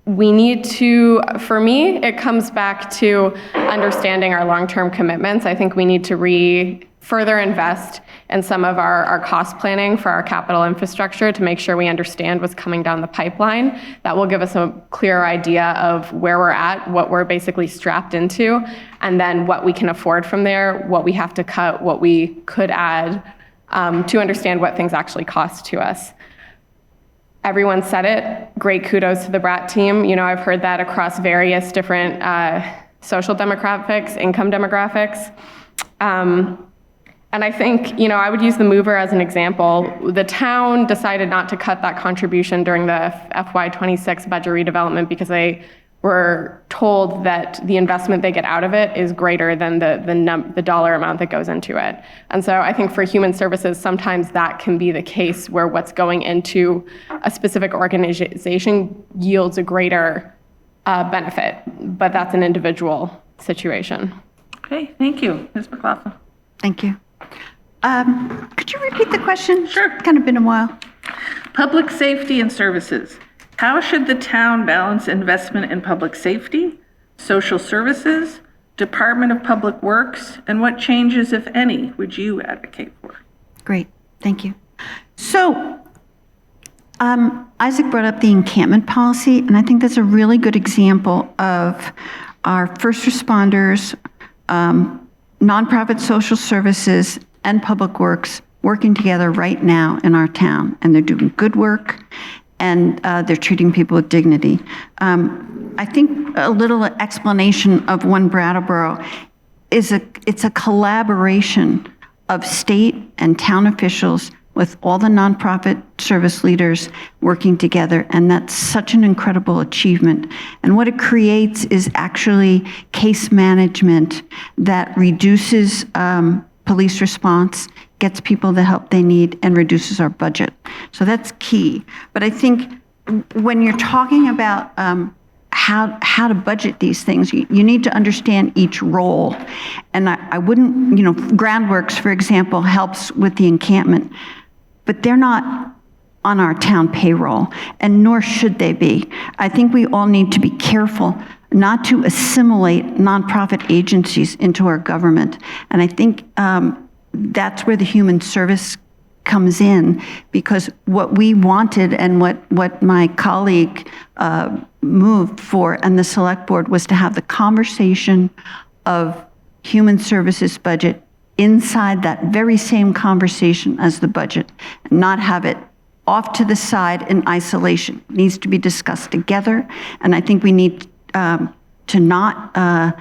we need to, for me, it comes back to understanding our long-term commitments. I think we need to further invest in some of our cost planning for our capital infrastructure to make sure we understand what's coming down the pipeline. That will give us a clear idea of where we're at, what we're basically strapped into, and then what we can afford from there, what we have to cut, what we could add, to understand what things actually cost to us. Everyone said it. Great kudos to the Brat team. You know, I've heard that across various different social demographics, income demographics. And I think, I would use the mover as an example. The town decided not to cut that contribution during the FY26 budget redevelopment because they were told that the investment they get out of it is greater than the dollar amount that goes into it. And so I think for human services, sometimes that can be the case where what's going into a specific organization yields a greater benefit, but that's an individual situation. Okay, thank you. Ms. McLoughlin. Thank you. Could you repeat the question? Sure. It's kind of been a while. Public safety and services. How should the town balance investment in public safety, social services, Department of Public Works, and what changes, if any, would you advocate for? Great, thank you. So, Isaac brought up the encampment policy, and I think that's a really good example of our first responders, nonprofit social services, and public works working together right now in our town, and they're doing good work, and they're treating people with dignity. I think a little explanation of One Brattleboro is it's a collaboration of state and town officials with all the nonprofit service leaders working together, and that's such an incredible achievement. And what it creates is actually case management that reduces police response, gets people the help they need, and reduces our budget. So that's key. But I think when you're talking about how to budget these things, you need to understand each role. And I wouldn't, Groundworks, for example, helps with the encampment, but they're not on our town payroll, and nor should they be. I think we all need to be careful not to assimilate nonprofit agencies into our government. And I think that's where the human service comes in, because what we wanted and what my colleague moved for and the select board was to have the conversation of human services budget inside that very same conversation as the budget, and not have it off to the side in isolation. It needs to be discussed together, and I think we need to not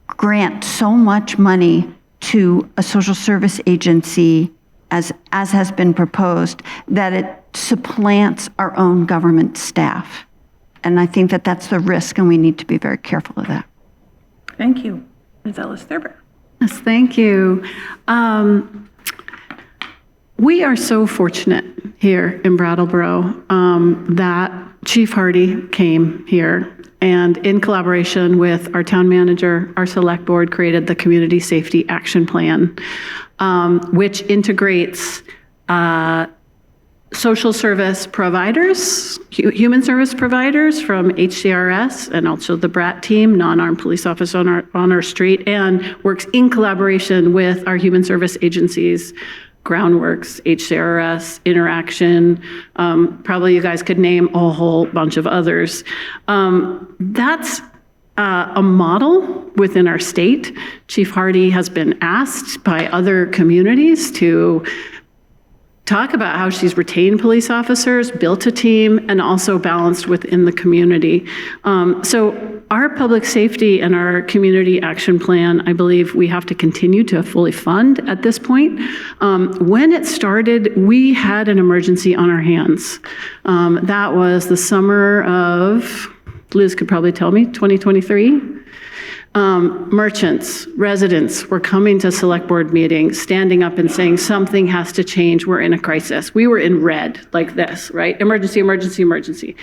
grant so much money to a social service agency as has been proposed, that it supplants our own government staff. And I think that that's the risk, and we need to be very careful of that. Thank you. Ms. Ellis-Thurber. Yes, thank you. We are so fortunate here in Brattleboro that Chief Harvey came here, and in collaboration with our town manager, our select board created the Community Safety Action Plan, which integrates social service providers, human service providers from HCRS, and also the BRAT team, non-armed police officer on our street, and works in collaboration with our human service agencies, Groundworks, HCRS, Interaction, probably you guys could name a whole bunch of others. That's a model within our state. Chief Harvey has been asked by other communities to talk about how she's retained police officers, built a team, and also balanced within the community. So our public safety and our community action plan, I believe we have to continue to fully fund at this point. When it started, we had an emergency on our hands. That was the summer of, Liz could probably tell me, 2023. Merchants, residents were coming to select board meetings, standing up and saying something has to change, we're in a crisis. We were in red like this, right? Emergency, emergency, emergency.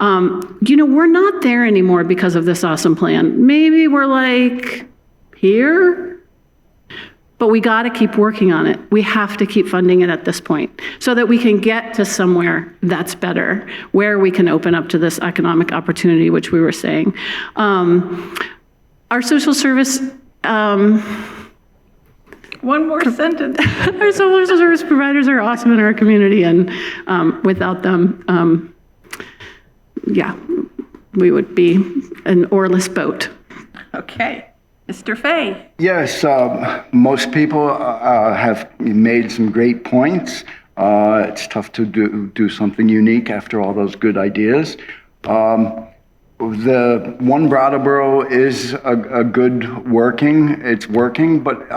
We're not there anymore because of this awesome plan. Maybe we're like here, but we got to keep working on it. We have to keep funding it at this point so that we can get to somewhere that's better, where we can open up to this economic opportunity, which we were saying. Our social service, One more sentence. our social service providers are awesome in our community, and without them, we would be an oarless boat. Okay. Mr. Fay. Yes, most people have made some great points. It's tough to do something unique after all those good ideas. The One Brattleboro is a good working, it's working, but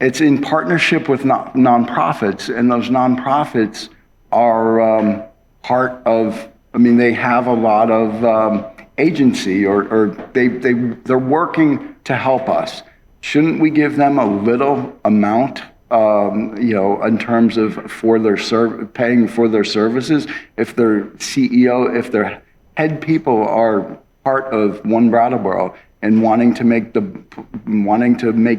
it's in partnership with nonprofits, and those nonprofits are part of, I mean, they have a lot of agency, or they're working to help us. Shouldn't we give them a little amount, in terms of paying for their services? If their CEO, if their head people are part of One Brattleboro and wanting to make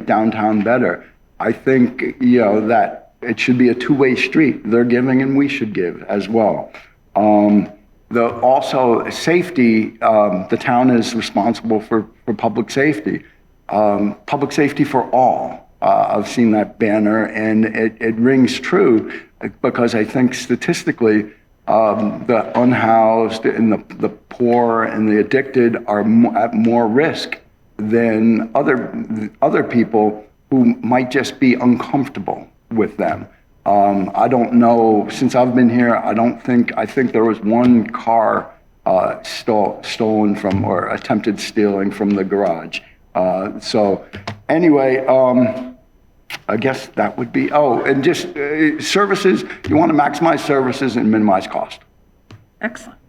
downtown better, I think that it should be a two-way street. They're giving, and we should give as well. Also safety. The town is responsible for public safety. Public safety for all. I've seen that banner, and it rings true, because I think statistically, the unhoused and the poor and the addicted are at more risk than other people who might just be uncomfortable with them. I don't know, since I've been here, I think there was one car stolen from, or attempted stealing from the garage. So anyway, I guess that would be, and just services, you want to maximize services and minimize cost. Excellent.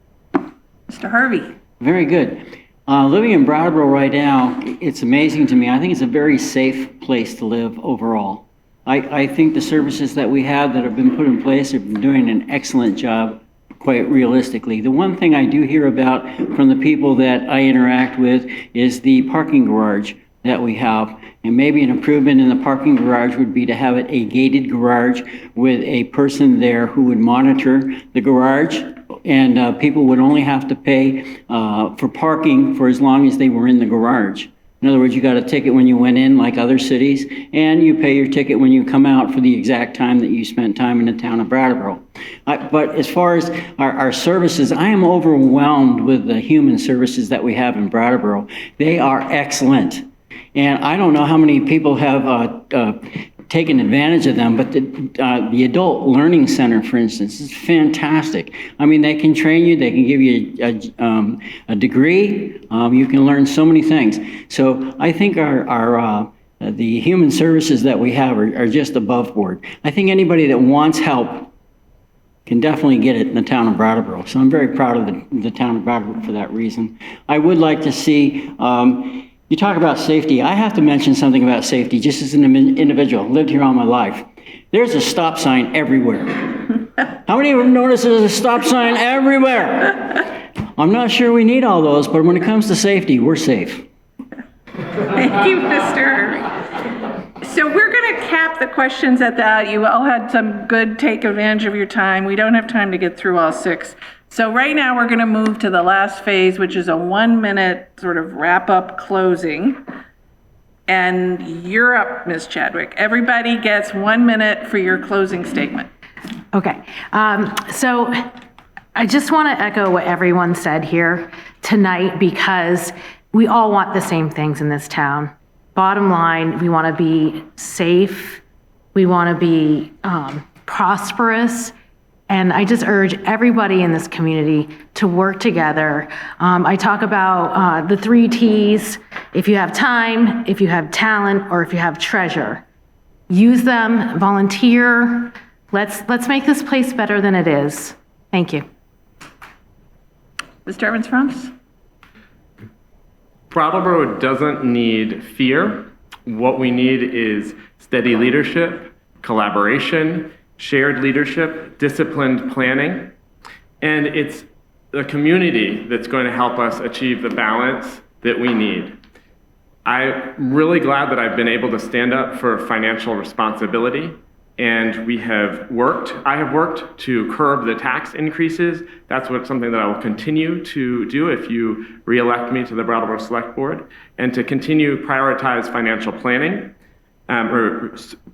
Mr. Harvey. Very good. Living in Brattleboro right now, it's amazing to me. I think it's a very safe place to live overall. I think the services that we have that have been put in place have been doing an excellent job, quite realistically. The one thing I do hear about from the people that I interact with is the parking garage that we have. And maybe an improvement in the parking garage would be to have it a gated garage with a person there who would monitor the garage, and people would only have to pay for parking for as long as they were in the garage. In other words, you got a ticket when you went in, like other cities, and you pay your ticket when you come out for the exact time that you spent time in the town of Brattleboro. But as far as our services, I am overwhelmed with the human services that we have in Brattleboro. They are excellent. And I don't know how many people have taken advantage of them, but the Adult Learning Center, for instance, is fantastic. I mean, they can train you, they can give you a degree, you can learn so many things. So I think the human services that we have are just above board. I think anybody that wants help can definitely get it in the town of Brattleboro. So I'm very proud of the town of Brattleboro for that reason. I would like to see, you talk about safety. I have to mention something about safety, just as an individual. I've lived here all my life. There's a stop sign everywhere. How many of you have noticed there's a stop sign everywhere? I'm not sure we need all those, but when it comes to safety, we're safe. Thank you, Mr. Harvey. So we're going to cap the questions at that. You all had some good take advantage of your time. We don't have time to get through all 6. So right now we're going to move to the last phase, which is a 1-minute sort of wrap-up closing. And you're up, Ms. Chadwick. Everybody gets 1 minute for your closing statement. Okay. So I just want to echo what everyone said here tonight, because we all want the same things in this town. Bottom line, we want to be safe. We want to be prosperous. And I just urge everybody in this community to work together. I talk about the 3 T's. If you have time, if you have talent, or if you have treasure, use them, volunteer. Let's make this place better than it is. Thank you. Mr. Evans-Frantz? Brattleboro doesn't need fear. What we need is steady leadership, collaboration, shared leadership, disciplined planning, and it's the community that's going to help us achieve the balance that we need. I'm really glad that I've been able to stand up for financial responsibility, and I have worked to curb the tax increases. That's something that I will continue to do if you re-elect me to the Brattleboro Selectboard, and to continue prioritize financial planning,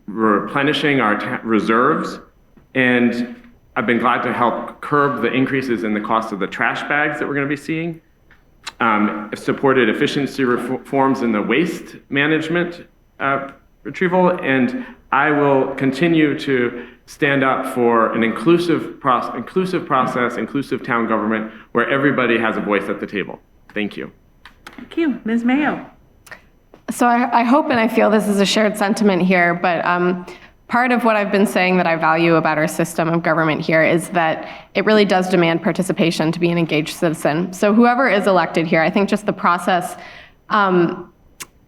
replenishing our reserves, and I've been glad to help curb the increases in the cost of the trash bags that we're going to be seeing. Supported efficiency reforms in the waste management retrieval, and I will continue to stand up for an inclusive process, inclusive town government, where everybody has a voice at the table. Thank you. Thank you. Ms. Mayo? So I hope and I feel this is a shared sentiment here, but part of what I've been saying that I value about our system of government here is that it really does demand participation to be an engaged citizen. So whoever is elected here, I think just the process that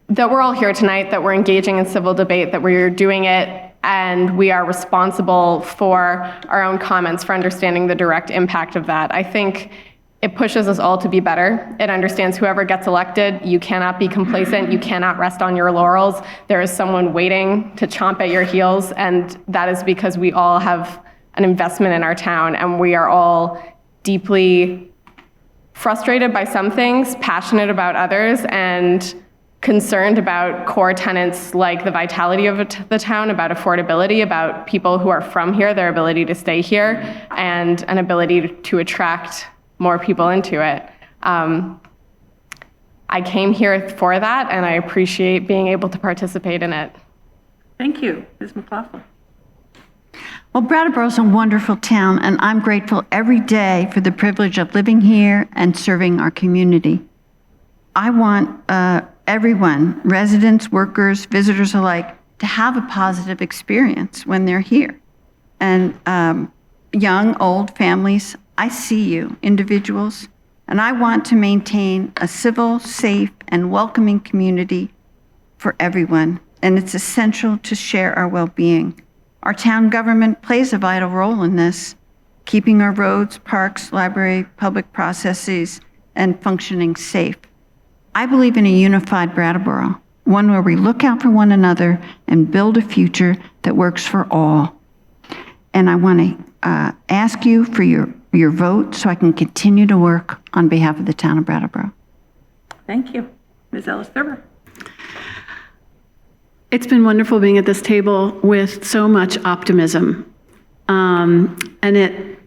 we're all here tonight, that we're engaging in civil debate, that we're doing it, and we are responsible for our own comments, for understanding the direct impact of that. I think it pushes us all to be better. It understands whoever gets elected, you cannot be complacent, you cannot rest on your laurels. There is someone waiting to chomp at your heels, and that is because we all have an investment in our town, and we are all deeply frustrated by some things, passionate about others, and concerned about core tenets like the vitality of the town, about affordability, about people who are from here, their ability to stay here, and an ability to attract more people into it. I came here for that, and I appreciate being able to participate in it. Thank you. Ms. McLoughlin. Well, Brattleboro is a wonderful town, and I'm grateful every day for the privilege of living here and serving our community. I want everyone, residents, workers, visitors alike, to have a positive experience when they're here. And young, old families, I see you, individuals, and I want to maintain a civil, safe, and welcoming community for everyone, and it's essential to share our well-being. Our town government plays a vital role in this, keeping our roads, parks, library, public processes, and functioning safe. I believe in a unified Brattleboro, one where we look out for one another and build a future that works for all. And I want to ask you for your vote so I can continue to work on behalf of the town of Brattleboro. Thank you. Ms. Ellis-Thurber. It's been wonderful being at this table with so much optimism. And it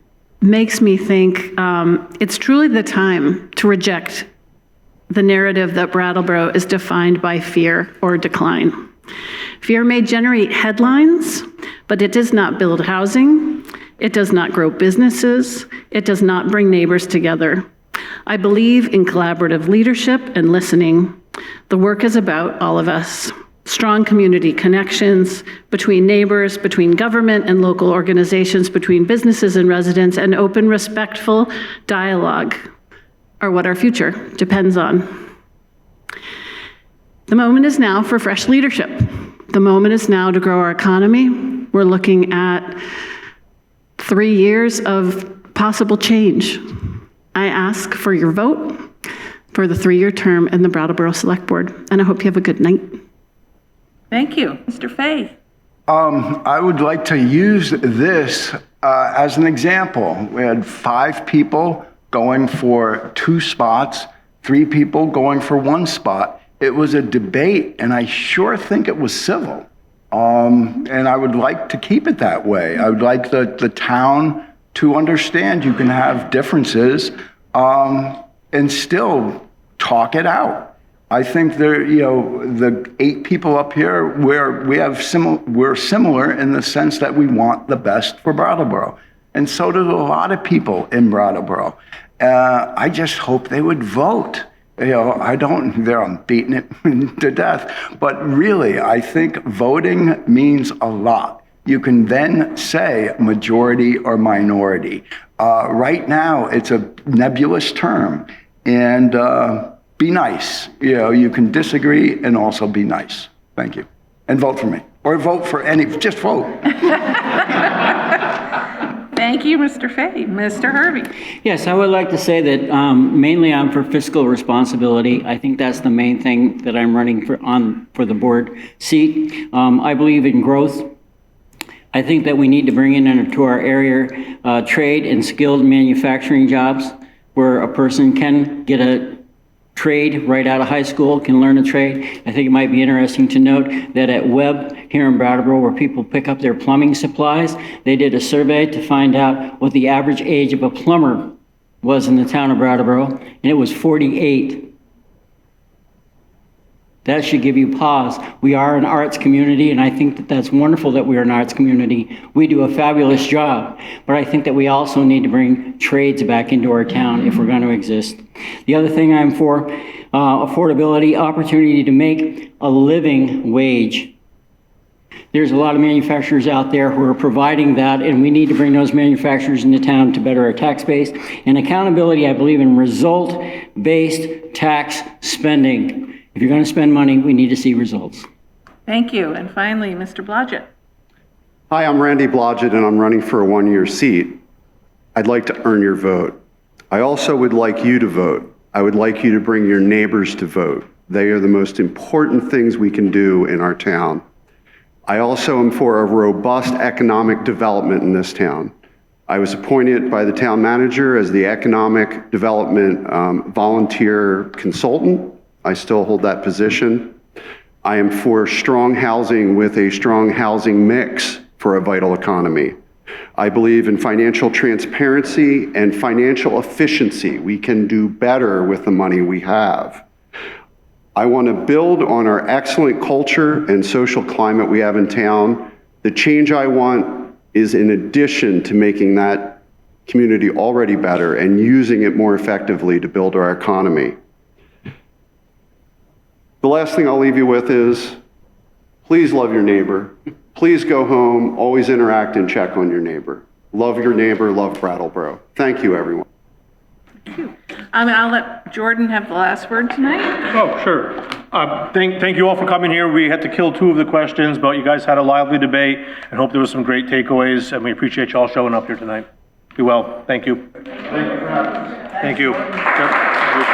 makes me think it's truly the time to reject the narrative that Brattleboro is defined by fear or decline. Fear may generate headlines, but it does not build housing. It does not grow businesses. It does not bring neighbors together. I believe in collaborative leadership and listening. The work is about all of us. Strong community connections between neighbors, between government and local organizations, between businesses and residents, and open, respectful dialogue are what our future depends on. The moment is now for fresh leadership. The moment is now to grow our economy. We're looking at 3 years of possible change. I ask for your vote for the 3-year term in the Brattleboro Selectboard, and I hope you have a good night. Thank you. Mr. Fay. I would like to use this as an example. We had 5 people going for 2 spots, 3 people going for 1 spot. It was a debate, and I sure think it was civil. And I would like to keep it that way. I would like the town to understand you can have differences and still talk it out. I think the 8 people up here, we're similar in the sense that we want the best for Brattleboro. And so do a lot of people in Brattleboro. I just hope they would vote. I'm beating it to death. But really, I think voting means a lot. You can then say majority or minority. Right now, it's a nebulous term. And be nice. You can disagree and also be nice. Thank you. And vote for me. Or vote for just vote. Thank you, Mr. Fay. Mr. Harvey. Yes, I would like to say that mainly I'm for fiscal responsibility. I think that's the main thing that I'm running for the board seat. I believe in growth. I think that we need to bring into our area trade and skilled manufacturing jobs where a person can get a trade right out of high school, can learn a trade. I think it might be interesting to note that at Webb here in Brattleboro, where people pick up their plumbing supplies, they did a survey to find out what the average age of a plumber was in the town of Brattleboro, and it was 48. That should give you pause. We are an arts community, and I think that that's wonderful that we are an arts community. We do a fabulous job, but I think that we also need to bring trades back into our town if we're going to exist. The other thing I'm for, affordability, opportunity to make a living wage. There's a lot of manufacturers out there who are providing that, and we need to bring those manufacturers into town to better our tax base. And accountability, I believe in result-based tax spending. If you're going to spend money, we need to see results. Thank you. And finally, Mr. Blodgett. Hi, I'm Randy Blodgett, and I'm running for a one-year seat. I'd like to earn your vote. I also would like you to vote. I would like you to bring your neighbors to vote. They are the most important things we can do in our town. I also am for a robust economic development in this town. I was appointed by the town manager as the economic development volunteer consultant. I still hold that position. I am for strong housing with a strong housing mix for a vital economy. I believe in financial transparency and financial efficiency. We can do better with the money we have. I want to build on our excellent culture and social climate we have in town. The change I want is in addition to making that community already better and using it more effectively to build our economy. The last thing I'll leave you with is, please love your neighbor. Please go home, always interact and check on your neighbor. Love your neighbor, love Brattleboro. Thank you, everyone. Thank you. I'll let Jordan have the last word tonight. Oh, sure. Thank you all for coming here. We had to kill 2 of the questions, but you guys had a lively debate and hope there was some great takeaways, and we appreciate you all showing up here tonight. Be well. Thank you. Thank you. Yep.